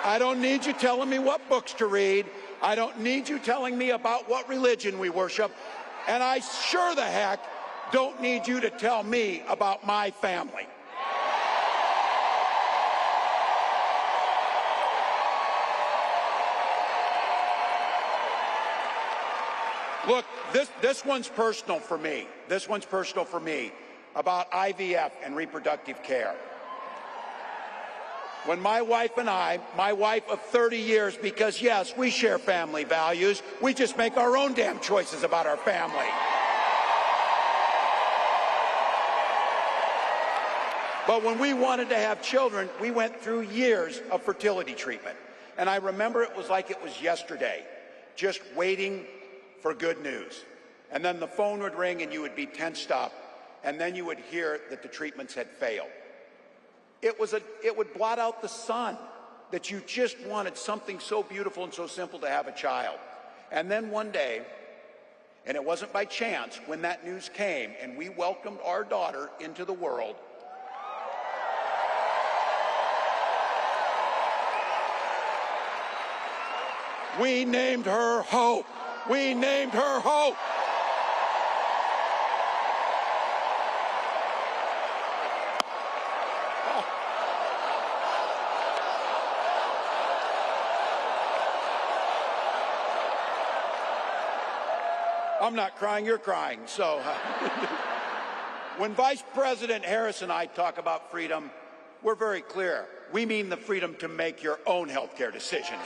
I don't need you telling me what books to read. I don't need you telling me about what religion we worship. And I sure the heck don't need you to tell me about my family. Look, this one's personal for me. This one's personal for me about IVF and reproductive care. When my wife and I, my wife of 30 years, because yes, we share family values, we just make our own damn choices about our family. But when we wanted to have children, we went through years of fertility treatment. And I remember it was like it was yesterday, just waiting for good news. And then the phone would ring and you would be tensed up, and then you would hear that the treatments had failed. It would blot out the sun that you just wanted something so beautiful and so simple to have a child. And then one day, and it wasn't by chance, when that news came and we welcomed our daughter into the world, we named her Hope. We named her Hope. I'm not crying, you're crying. So when Vice President Harris and I talk about freedom, we're very clear. We mean the freedom to make your own health care decisions.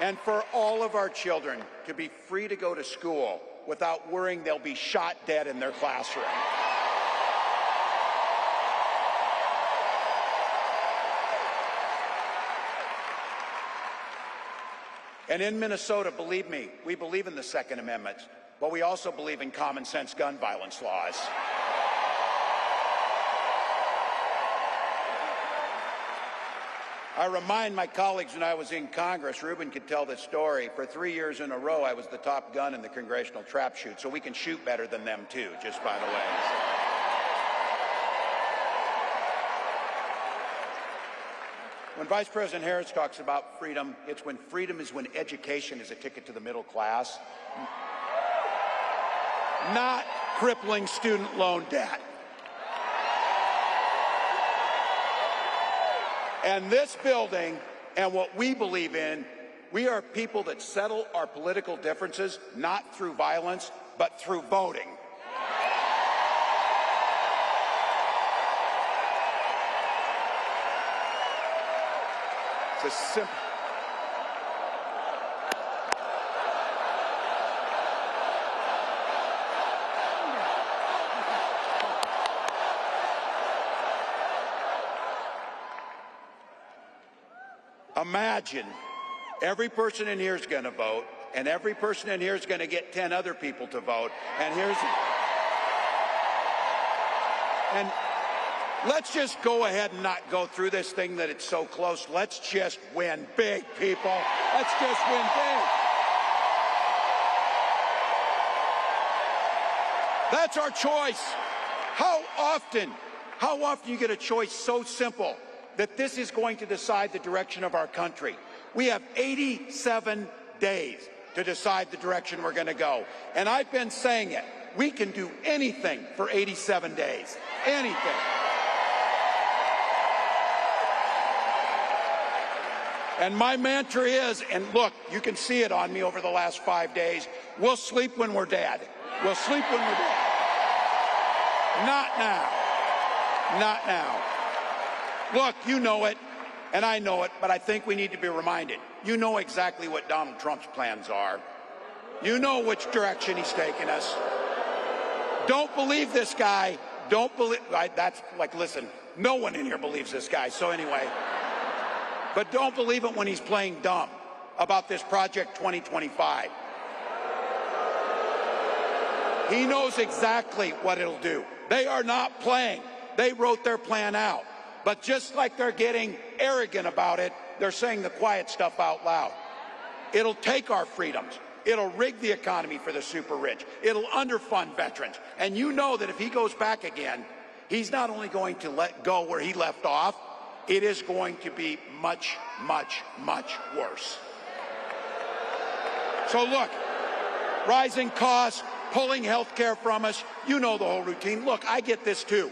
And for all of our children to be free to go to school without worrying they'll be shot dead in their classroom. And in Minnesota, believe me, we believe in the Second Amendment, but we also believe in common sense gun violence laws. I remind my colleagues when I was in Congress, Ruben could tell this story, for 3 years in a row I was the top gun in the congressional trap shoot, so we can shoot better than them too, just by the way. When Vice President Harris talks about freedom, it's when freedom is when education is a ticket to the middle class, not crippling student loan debt. And this building and what we believe in, we are people that settle our political differences not through violence, but through voting. It's a simple. Imagine every person in here is going to vote, and every person in here is going to get 10 other people to vote. And let's just go ahead and not go through this thing that it's so close. Let's just win big, people. Let's just win big. That's our choice. How often you get a choice so simple that this is going to decide the direction of our country? We have 87 days to decide the direction we're going to go. And I've been saying it. We can do anything for 87 days. Anything. And my mantra is, and look, you can see it on me over the last 5 days, we'll sleep when we're dead. We'll sleep when we're dead. Not now. Not now. Look, you know it, and I know it, but I think we need to be reminded. You know exactly what Donald Trump's plans are. You know which direction he's taking us. Don't believe this guy. Don't believe. That's like, listen, no one in here believes this guy. So anyway, but don't believe it when he's playing dumb about this Project 2025. He knows exactly what it'll do. They are not playing. They wrote their plan out. But just like they're getting arrogant about it, they're saying the quiet stuff out loud. It'll take our freedoms. It'll rig the economy for the super rich. It'll underfund veterans. And you know that if he goes back again, he's not only going to let go where he left off, it is going to be much, much, much worse. So look, rising costs, pulling health care from us, you know the whole routine. Look, I get this too.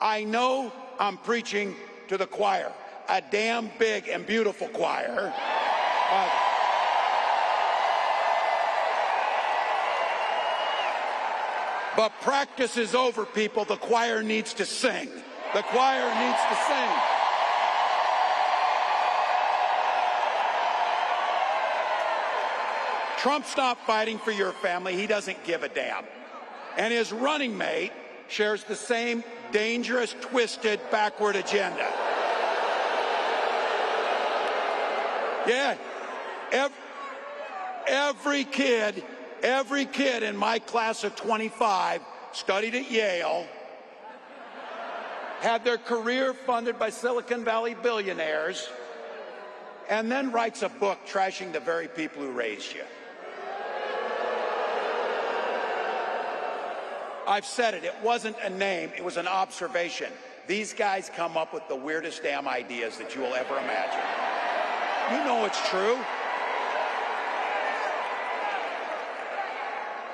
I know I'm preaching to the choir, a damn big and beautiful choir. But practice is over, people. The choir needs to sing. The choir needs to sing. Trump's not fighting for your family. He doesn't give a damn. And his running mate shares the same dangerous, twisted, backward agenda. Yeah. Every kid in my class of 25 studied at Yale, had their career funded by Silicon Valley billionaires, and then writes a book trashing the very people who raised you. I've said it. It wasn't a name. It was an observation. These guys come up with the weirdest damn ideas that you will ever imagine. You know it's true.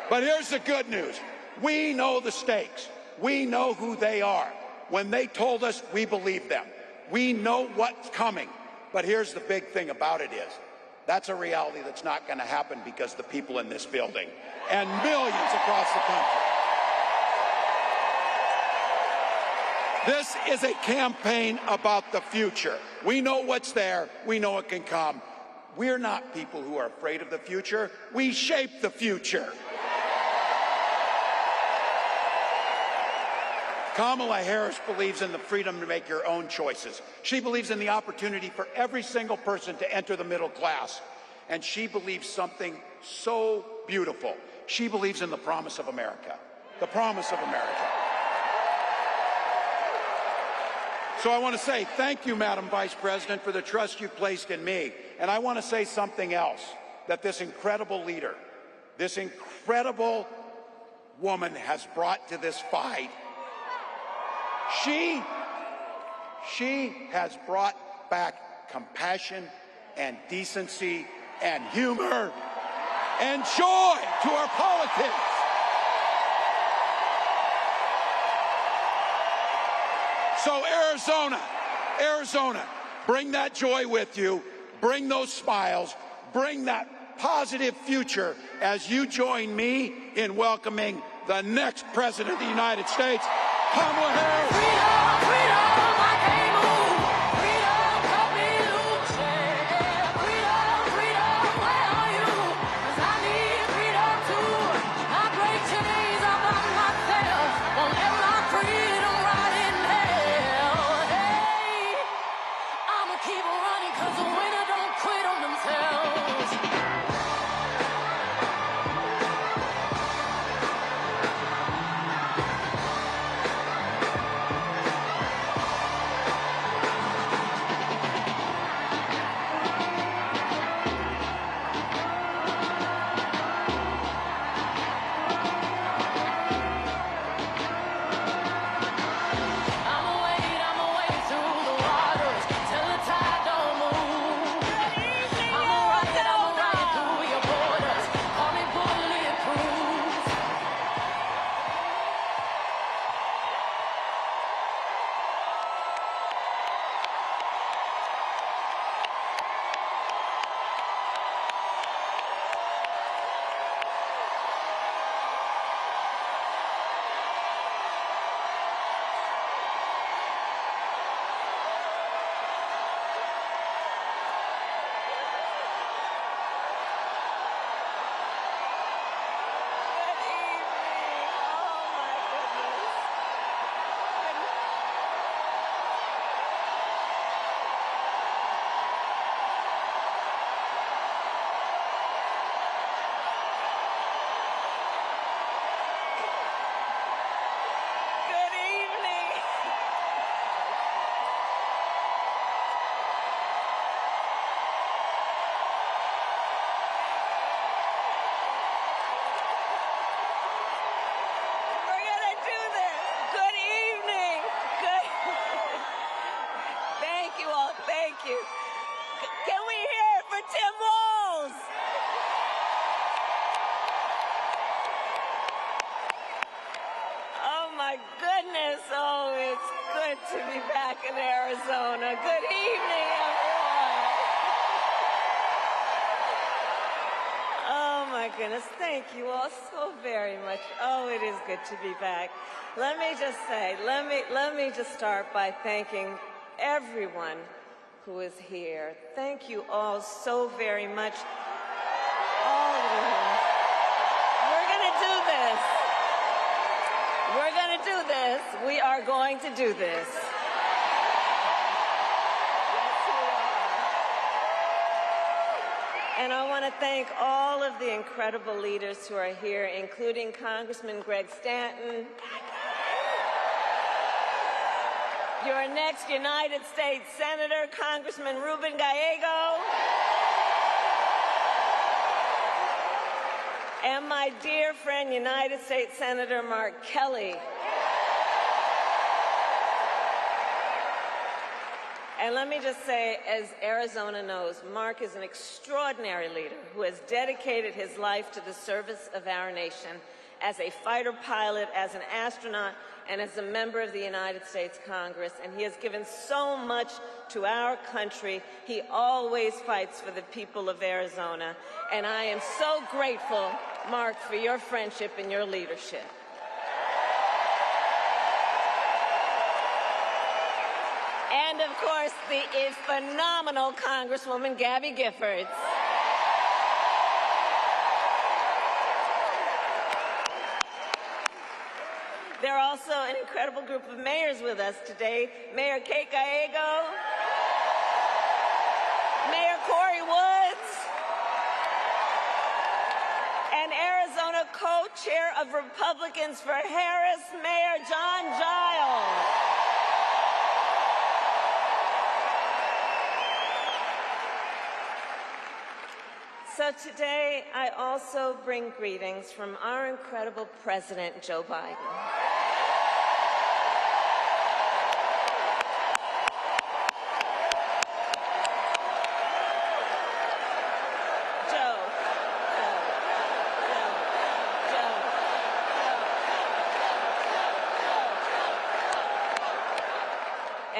But here's the good news. We know the stakes. We know who they are. When they told us, we believed them. We know what's coming. But here's the big thing about it is, that's a reality that's not going to happen because the people in this building and millions across the country. This is a campaign about the future. We know what's there. We know it can come. We're not people who are afraid of the future. We shape the future. Kamala Harris believes in the freedom to make your own choices. She believes in the opportunity for every single person to enter the middle class. And she believes something so beautiful. She believes in the promise of America. The promise of America. So I want to say thank you, Madam Vice President, for the trust you placed in me. And I want to say something else, that this incredible leader, this incredible woman has brought to this fight. She has brought back compassion and decency and humor and joy to our politics. So Arizona, bring that joy with you, bring those smiles, bring that positive future as you join me in welcoming the next President of the United States, Kamala Harris. Freedom, freedom, I can't move. Freedom, cut me loose. Freedom, freedom, where are you? 'Cause I need freedom too. I break chains up on myself. Won't let my freedom rot in hell. Hey, I'ma keep running 'cause the winner don't quit on themselves. I'ma wade through the waters till the tide don't move. I'ma ride through your borders. Call me bulletproof. Good evening. We're gonna do this. Good evening. Good. Thank you all. Thank you. Can we hear it for Tim Walz? Oh my goodness. Oh, it's good to be back in Arizona. Good evening, everyone. Oh my goodness. Thank you all so very much. Oh, it is good to be back. Let me just say, let me just start by thanking everyone who is here. Thank you all so very much. All of you. We're gonna do this. We're going to do this. We are going to do this. And I want to thank all of the incredible leaders who are here, including Congressman Greg Stanton, your next United States Senator, Congressman Ruben Gallego, and my dear friend, United States Senator Mark Kelly. And let me just say, as Arizona knows, Mark is an extraordinary leader who has dedicated his life to the service of our nation as a fighter pilot, as an astronaut, and as a member of the United States Congress. And he has given so much to our country. He always fights for the people of Arizona. And I am so grateful, Mark, for your friendship and your leadership. And of course, the phenomenal Congresswoman Gabby Giffords. There are also an incredible group of mayors with us today. Mayor Kate Gallego, Mayor Corey Woods, and Arizona co-chair of Republicans for Harris, Mayor John Giles. So today, I also bring greetings from our incredible President, Joe Biden.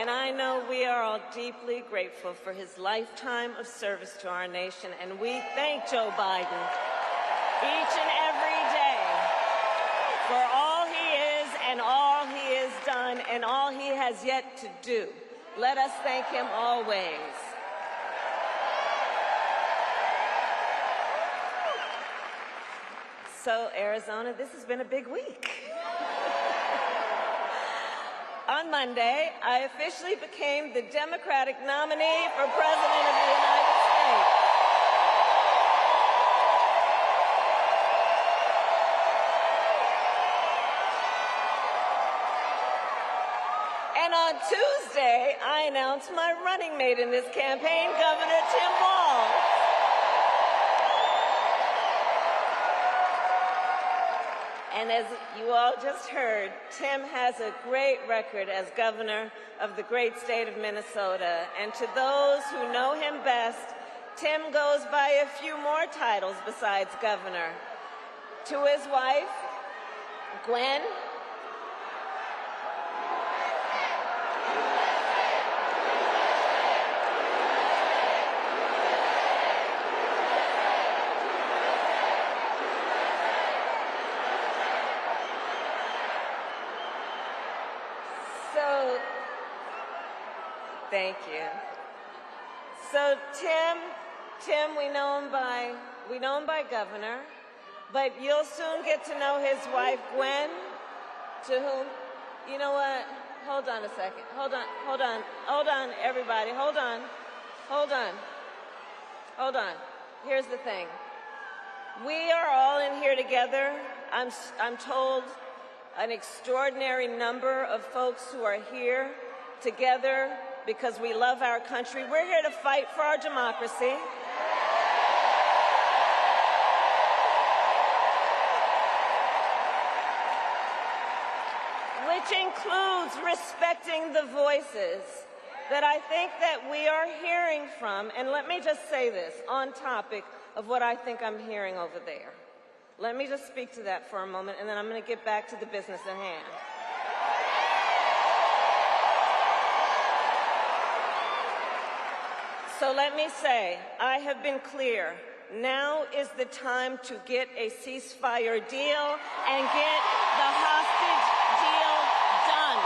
And I know we are all deeply grateful for his lifetime of service to our nation, and we thank Joe Biden each and every day for all he is and all he has done and all he has yet to do. Let us thank him always. So, Arizona, this has been a big week. On Monday, I officially became the Democratic nominee for President of the United States. And on Tuesday, I announced my running mate in this campaign, Governor Tim Walz. And as you all just heard, Tim has a great record as governor of the great state of Minnesota. And to those who know him best, Tim goes by a few more titles besides governor. To his wife, Gwen, thank you. So Tim, we know him by governor, but you'll soon get to know his wife, Gwen, to whom, you know what? Hold on a second. Hold on, everybody. Hold on. Here's the thing. We are all in here together. I'm told an extraordinary number of folks who are here together because we love our country. We're here to fight for our democracy. Which includes respecting the voices that I think that we are hearing from. And let me just say this on topic of what I think I'm hearing over there. Let me just speak to that for a moment, and then I'm going to get back to the business at hand. So let me say, I have been clear. Now is the time to get a ceasefire deal and get the hostage deal done.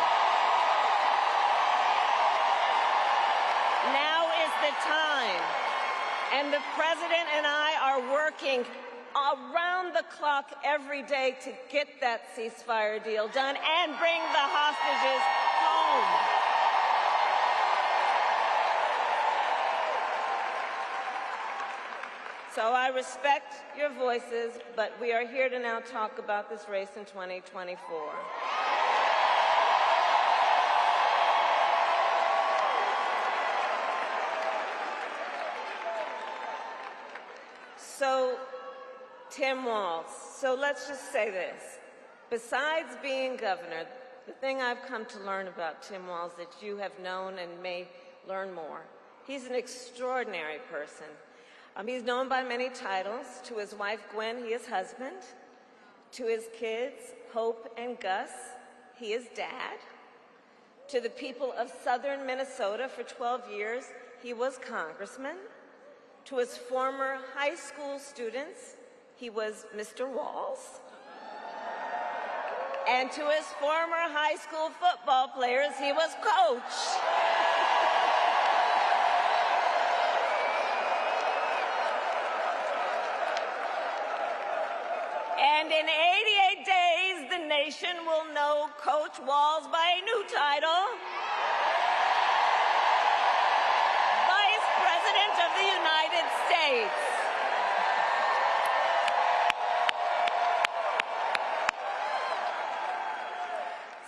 Now is the time. And the President and I are working around the clock every day to get that ceasefire deal done and bring the hostages home. So I respect your voices, but we are here to now talk about this race in 2024. So, Tim Walz, so let's just say this. Besides being governor, the thing I've come to learn about Tim Walz that you have known and may learn more, he's an extraordinary person. He's known by many titles. To his wife, Gwen, he is husband. To his kids, Hope and Gus, he is dad. To the people of southern Minnesota for 12 years, he was congressman. To his former high school students, he was Mr. Walz. And to his former high school football players, he was coach. And in 88 days, the nation will know Coach Walz by a new title, Vice President of the United States.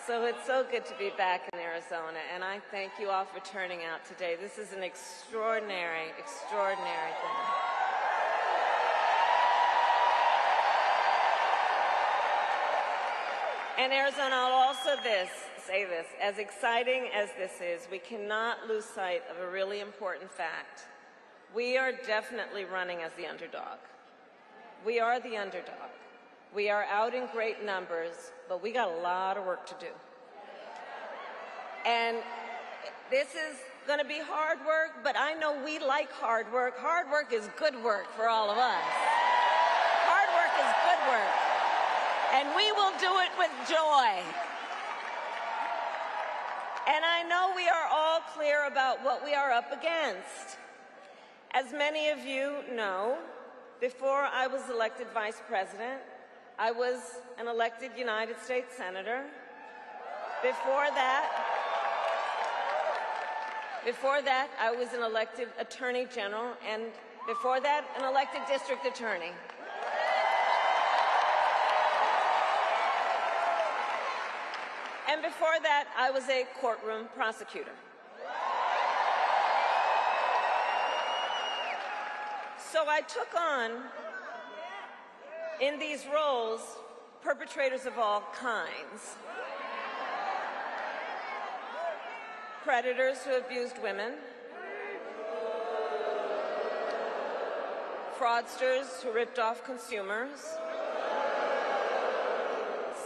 So it's so good to be back in Arizona, and I thank you all for turning out today. This is an extraordinary, extraordinary thing. And Arizona, I'll also say this, as exciting as this is, we cannot lose sight of a really important fact. We are definitely running as the underdog. We are the underdog. We are out in great numbers, but we got a lot of work to do. And This is going to be hard work, but I know we like hard work. Hard work is good work for all of us. Hard work is good work. And we will do it with joy. And I know we are all clear about what we are up against. As many of you know, before I was elected vice president, I was an elected United States senator. Before that, I was an elected attorney general, and before that, an elected district attorney. And before that, I was a courtroom prosecutor. So I took on, in these roles, perpetrators of all kinds. Predators who abused women, fraudsters who ripped off consumers,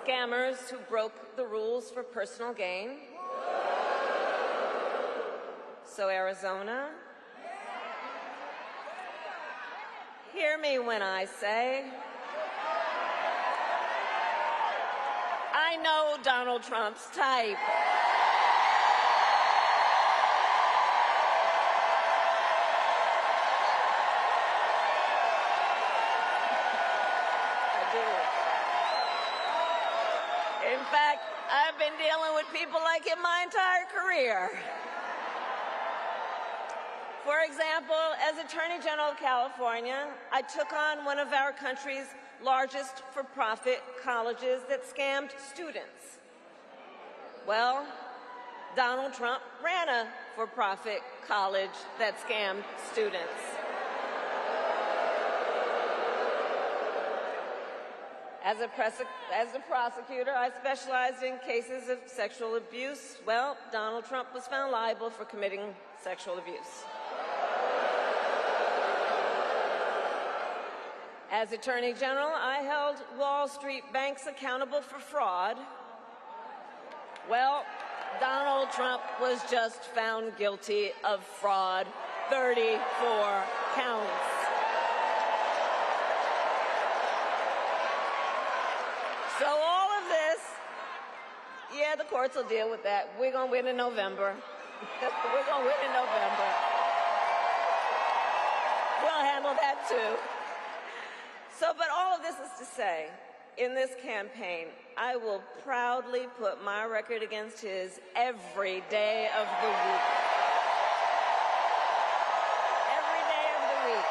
scammers who broke the rules for personal gain. So Arizona, hear me when I say, I know Donald Trump's type. In fact, I've been dealing with people like him my entire career. For example, as Attorney General of California, I took on one of our country's largest for-profit colleges that scammed students. Well, Donald Trump ran a for-profit college that scammed students. As a prosecutor, I specialized in cases of sexual abuse. Well, Donald Trump was found liable for committing sexual abuse. As Attorney General, I held Wall Street banks accountable for fraud. Well, Donald Trump was just found guilty of fraud, 34 counts. So all of this, yeah, the courts will deal with that. We're going to win in November. We're going to win in November. We'll handle that too. So, but all of this is to say, in this campaign, I will proudly put my record against his every day of the week. Every day of the week.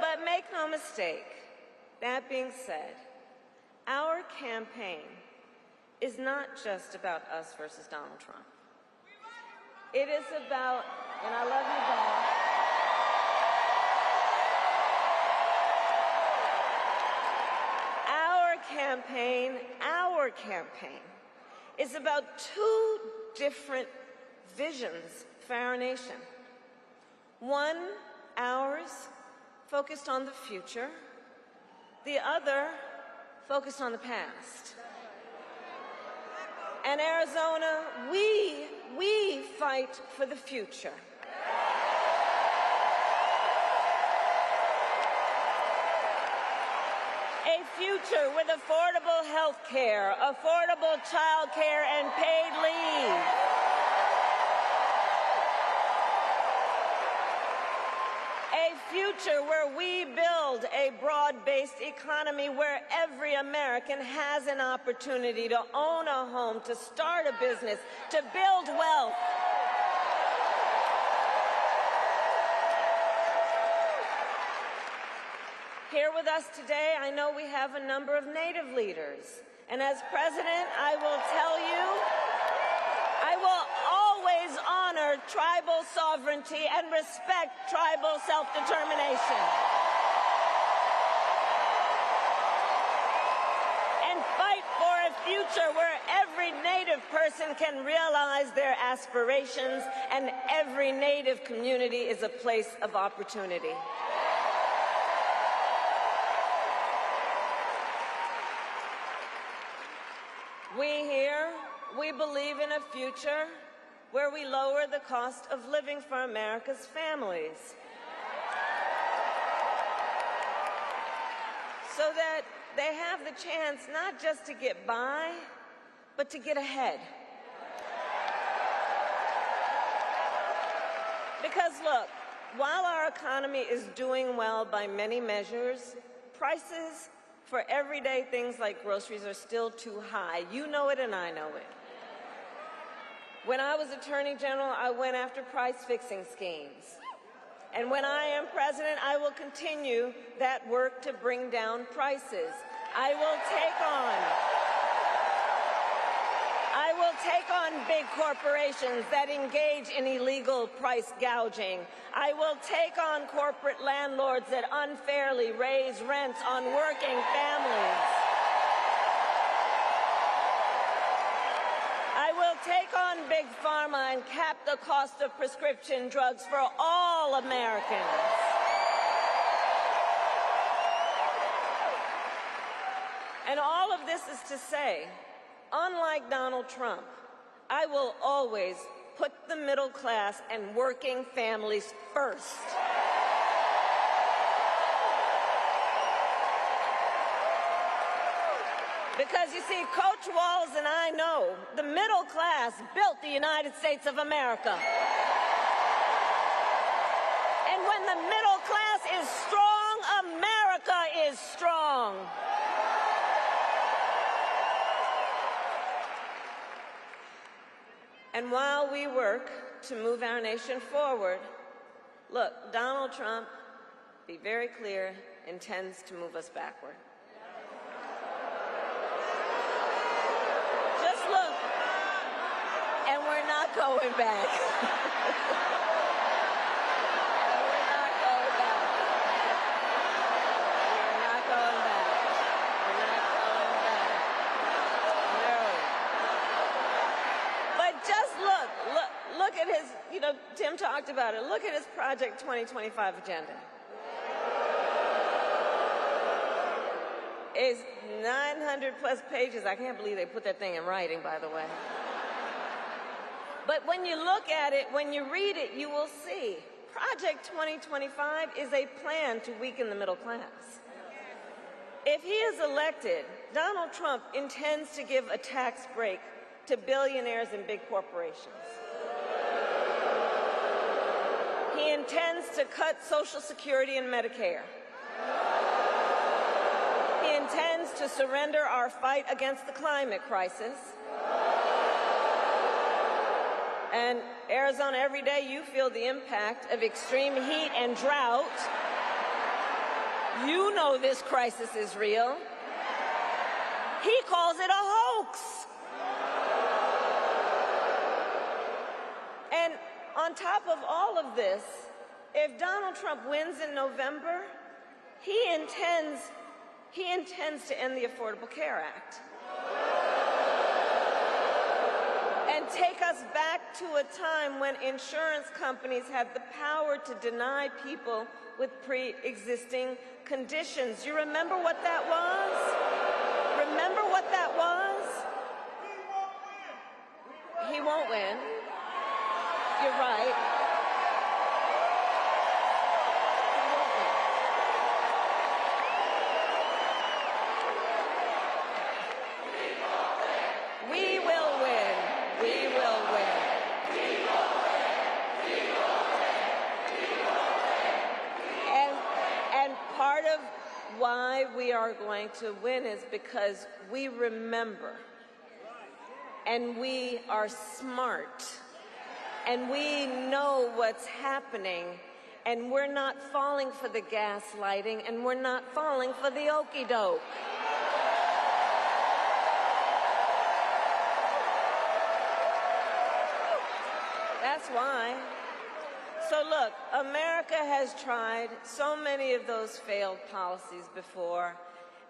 But make no mistake, that being said, our campaign is not just about us versus Donald Trump. It is about, and I love you, Bob. Our campaign is about two different visions for our nation. One, ours, focused on the future. The other, focused on the past. And Arizona, we fight for the future. A future with affordable health care, affordable child care, and paid leave. A future where we build a broad-based economy where every American has an opportunity to own a home, to start a business, to build wealth. Here with us today, I know we have a number of Native leaders. And as president, I will tell you, I will always honor tribal sovereignty and respect tribal self-determination. And fight for a future where every Native person can realize their aspirations and every Native community is a place of opportunity. We here, we believe in a future where we lower the cost of living for America's families, so that they have the chance not just to get by, but to get ahead. Because look, while our economy is doing well by many measures, prices for everyday things like groceries are still too high. You know it and I know it. When I was Attorney General, I went after price-fixing schemes. And when I am president, I will continue that work to bring down prices. I will take on big corporations that engage in illegal price gouging. I will take on corporate landlords that unfairly raise rents on working families. I will take on big pharma and cap the cost of prescription drugs for all Americans. And all of this is to say, unlike Donald Trump, I will always put the middle class and working families first. Because you see, Coach Walz and I know the middle class built the United States of America. And when the middle class is strong, America is strong. And while we work to move our nation forward, look, Donald Trump, be very clear, intends to move us backward. Just look, and we're not going back. We're not going back. We're not going back. We're not going back. No. But just look at his, Tim talked about it. Look at his Project 2025 agenda. It's 900 plus pages. I can't believe they put that thing in writing, by the way. But when you look at it, when you read it, you will see Project 2025 is a plan to weaken the middle class. If he is elected, Donald Trump intends to give a tax break to billionaires and big corporations. He intends to cut Social Security and Medicare. He intends to surrender our fight against the climate crisis. And Arizona, every day you feel the impact of extreme heat and drought. You know this crisis is real. He calls it a hoax. And on top of all of this, if Donald Trump wins in November, he intends to end the Affordable Care Act and take us back to a time when insurance companies had the power to deny people with pre-existing conditions. You remember what that was? Remember what that was? He won't win. You're right. We will win. We will win. And part of why we are going to win is because we remember, and we are smart, and we know what's happening, and we're not falling for the gaslighting, and we're not falling for the okey-doke. That's why. So look, America has tried so many of those failed policies before,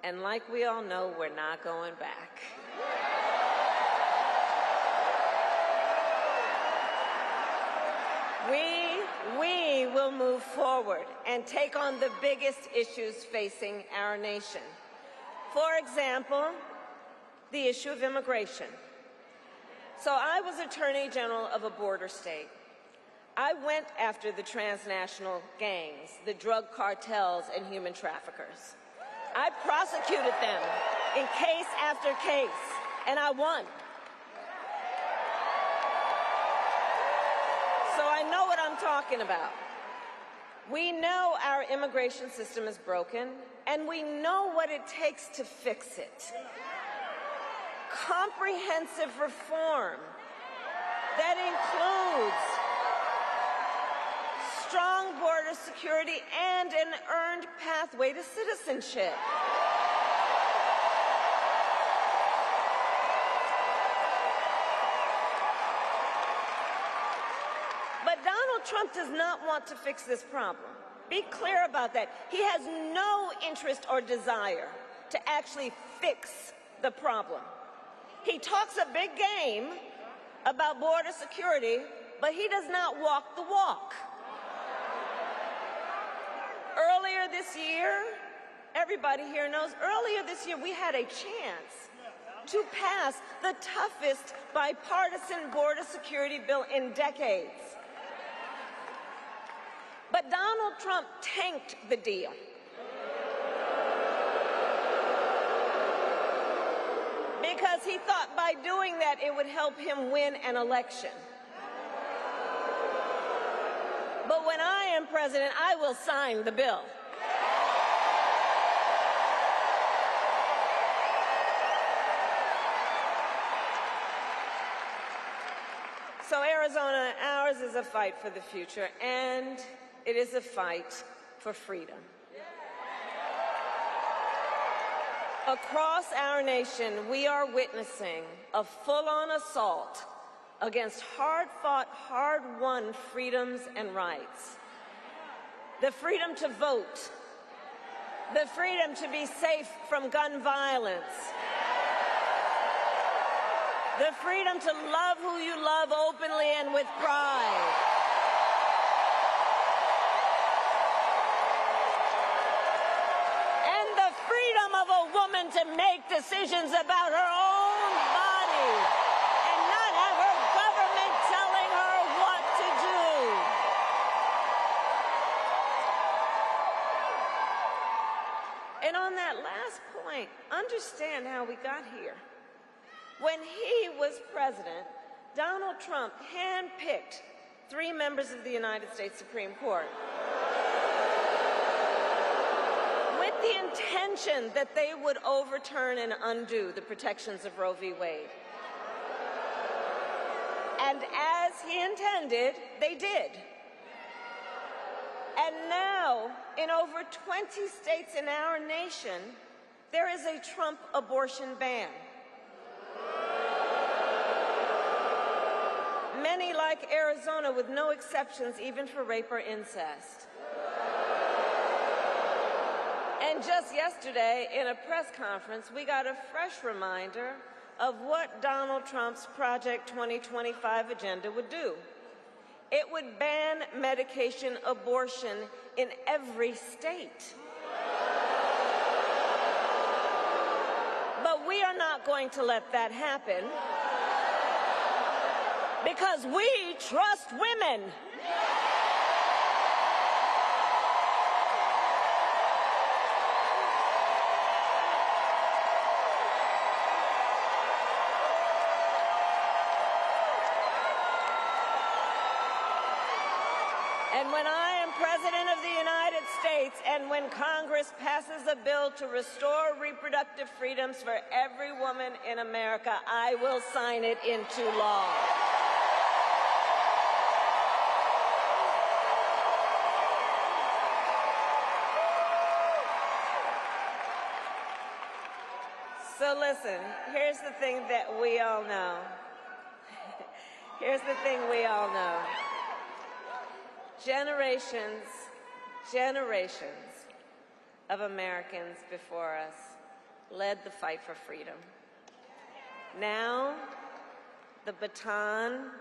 and like we all know, we're not going back. We will move forward and take on the biggest issues facing our nation. For example, the issue of immigration. So I was Attorney General of a border state. I went after the transnational gangs, the drug cartels, and human traffickers. I prosecuted them in case after case, and I won. So I know what I'm talking about. We know our immigration system is broken, and we know what it takes to fix it. Comprehensive reform that includes strong border security and an earned pathway to citizenship. But Donald Trump does not want to fix this problem. Be clear about that. He has no interest or desire to actually fix the problem. He talks a big game about border security, but he does not walk the walk. Earlier this year, everybody here knows, earlier this year we had a chance to pass the toughest bipartisan border security bill in decades. But Donald Trump tanked the deal. Because he thought by doing that it would help him win an election. But when I am president, I will sign the bill. So Arizona, ours is a fight for the future, and it is a fight for freedom. Across our nation, we are witnessing a full-on assault against hard-fought, hard-won freedoms and rights. The freedom to vote, the freedom to be safe from gun violence, the freedom to love who you love openly and with pride. And the freedom of a woman to make decisions about her own body and not have her government telling her what to do. And on that last point, understand how we got here. When he was president, Donald Trump handpicked 3 members of the United States Supreme Court with the intention that they would overturn and undo the protections of Roe v. Wade. And as he intended, they did. And now, in over 20 states in our nation, there is a Trump abortion ban. Many, like Arizona, with no exceptions even for rape or incest. And just yesterday, in a press conference, we got a fresh reminder of what Donald Trump's Project 2025 agenda would do. It would ban medication abortion in every state. But we are not going to let that happen because we trust women. And when I am President of the United States, and when Congress passes a bill to restore reproductive freedoms for every woman in America, I will sign it into law. So listen, here's the thing that we all know. Here's the thing we all know. Generations of Americans before us led the fight for freedom. Now, the baton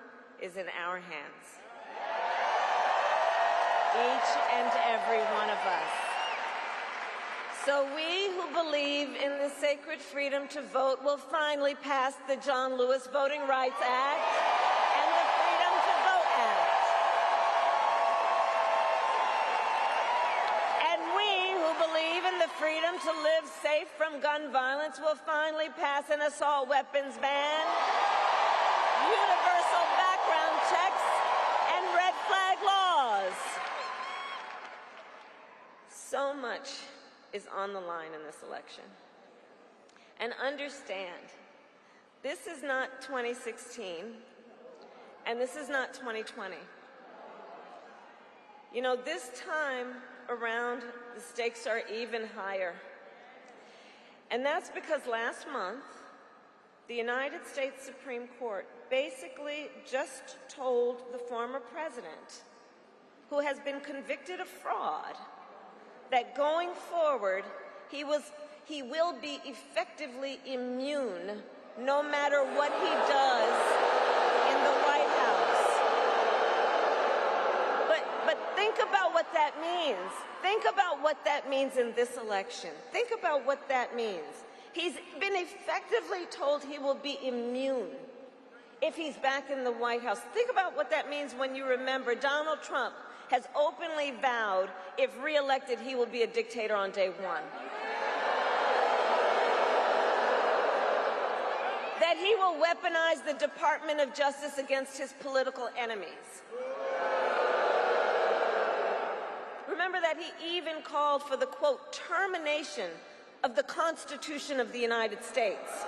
is in our hands. Each and every one of us. So we who believe in the sacred freedom to vote will finally pass the John Lewis Voting Rights Act and the Freedom to Vote Act. And we who believe in the freedom to live safe from gun violence will finally pass an assault weapons ban, universal background checks, and red flag laws. So much is on the line in this election. And understand, this is not 2016, and this is not 2020. You know, this time around, the stakes are even higher. And that's because last month, the United States Supreme Court basically just told the former president, who has been convicted of fraud, that going forward, he will be effectively immune no matter what he does in the White House. But think about what that means. Think about what that means in this election. Think about what that means. He's been effectively told he will be immune if he's back in the White House. Think about what that means when you remember Donald Trump has openly vowed, if reelected, he will be a dictator on day one. That he will weaponize the Department of Justice against his political enemies. Remember that he even called for the, quote, termination of the Constitution of the United States.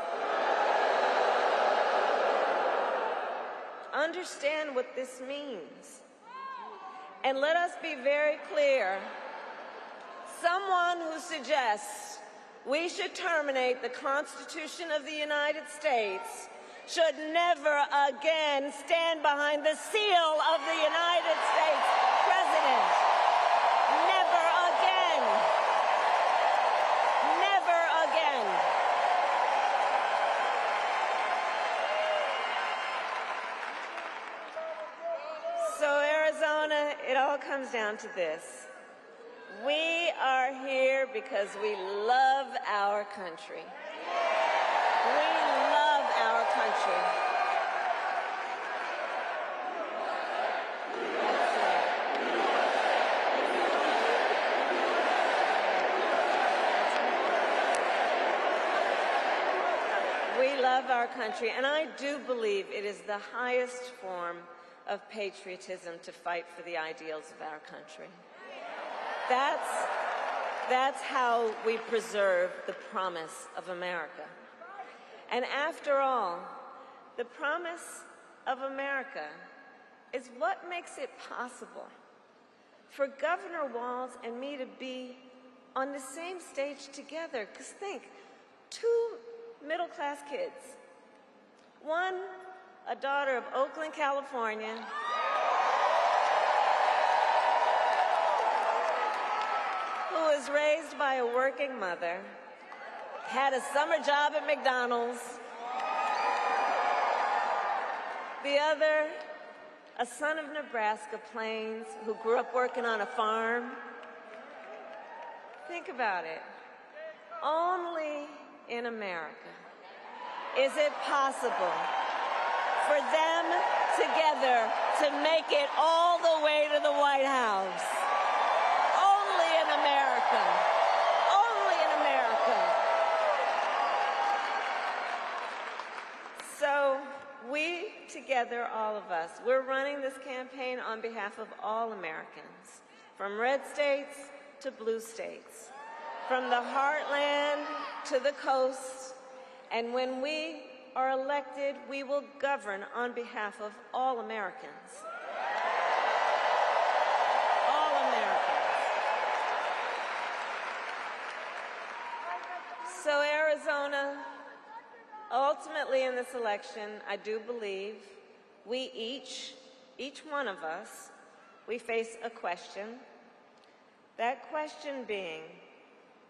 Understand what this means. And let us be very clear, someone who suggests we should terminate the Constitution of the United States should never again stand behind the seal of the United States President. Never again. Never again. So Arizona, it all comes down to this. We are here because we love our country. We love our country. We love our country, and I do believe it is the highest form of patriotism to fight for the ideals of our country. That's how we preserve the promise of America. And after all, the promise of America is what makes it possible for Governor Walz and me to be on the same stage together. Because think, two middle-class kids, one a daughter of Oakland, California, who was raised by a working mother, had a summer job at McDonald's. The other, a son of Nebraska Plains, who grew up working on a farm. Think about it. Only in America is it possible for them together to make it all the way to the White House. Only in America. Only in America. So we together, all of us, we're running this campaign on behalf of all Americans, from red states to blue states, from the heartland to the coast. And when we are elected, we will govern on behalf of all Americans. All Americans. So Arizona, ultimately in this election, I do believe we each one of us, we face a question. That question being,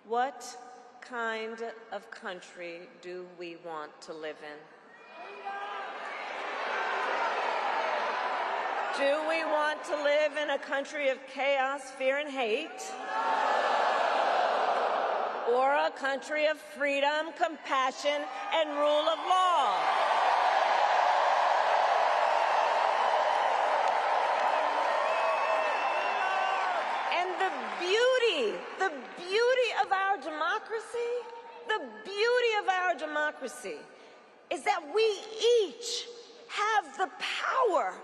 what kind of country do we want to live in? Do we want to live in a country of chaos, fear, and hate? or a country of freedom, compassion, and rule of law. And the beauty of our democracy is that we each have the power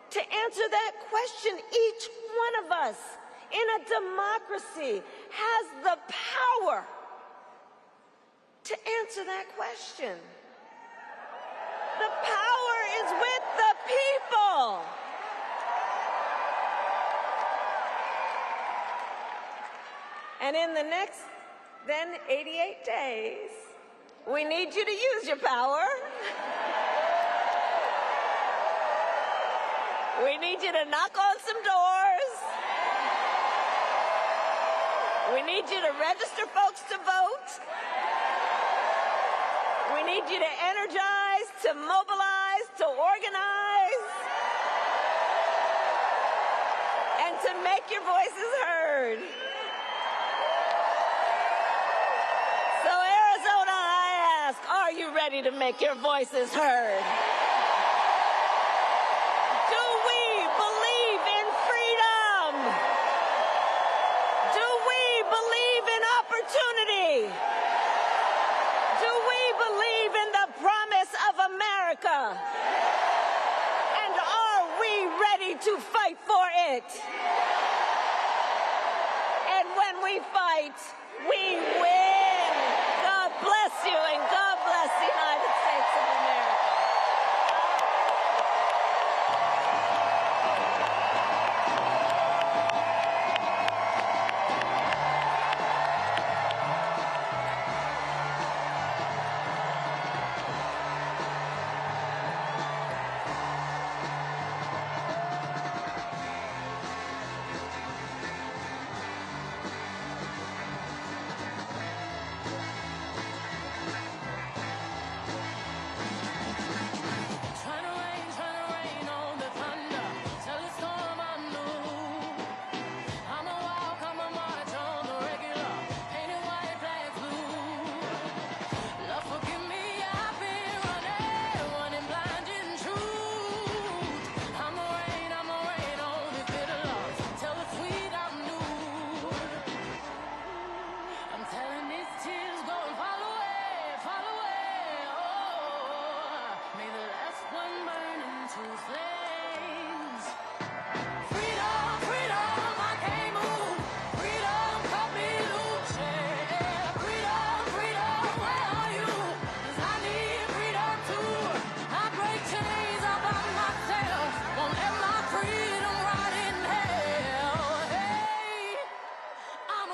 to answer that question. Each one of us in a democracy has the power to answer that question. The power is with the people. And in the next, then 88 days, we need you to use your power. We need you to knock on some doors. We need you to register folks to vote. We need you to energize, to mobilize, to organize, and to make your voices heard. So Arizona, I ask, are you ready to make your voices heard? Do we believe in freedom? Do we believe in opportunity? Do we believe in the promise of America? And are we ready to fight for it? And when we fight, we win. God bless you, and God bless the United States of America.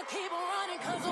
Keep on running 'cause the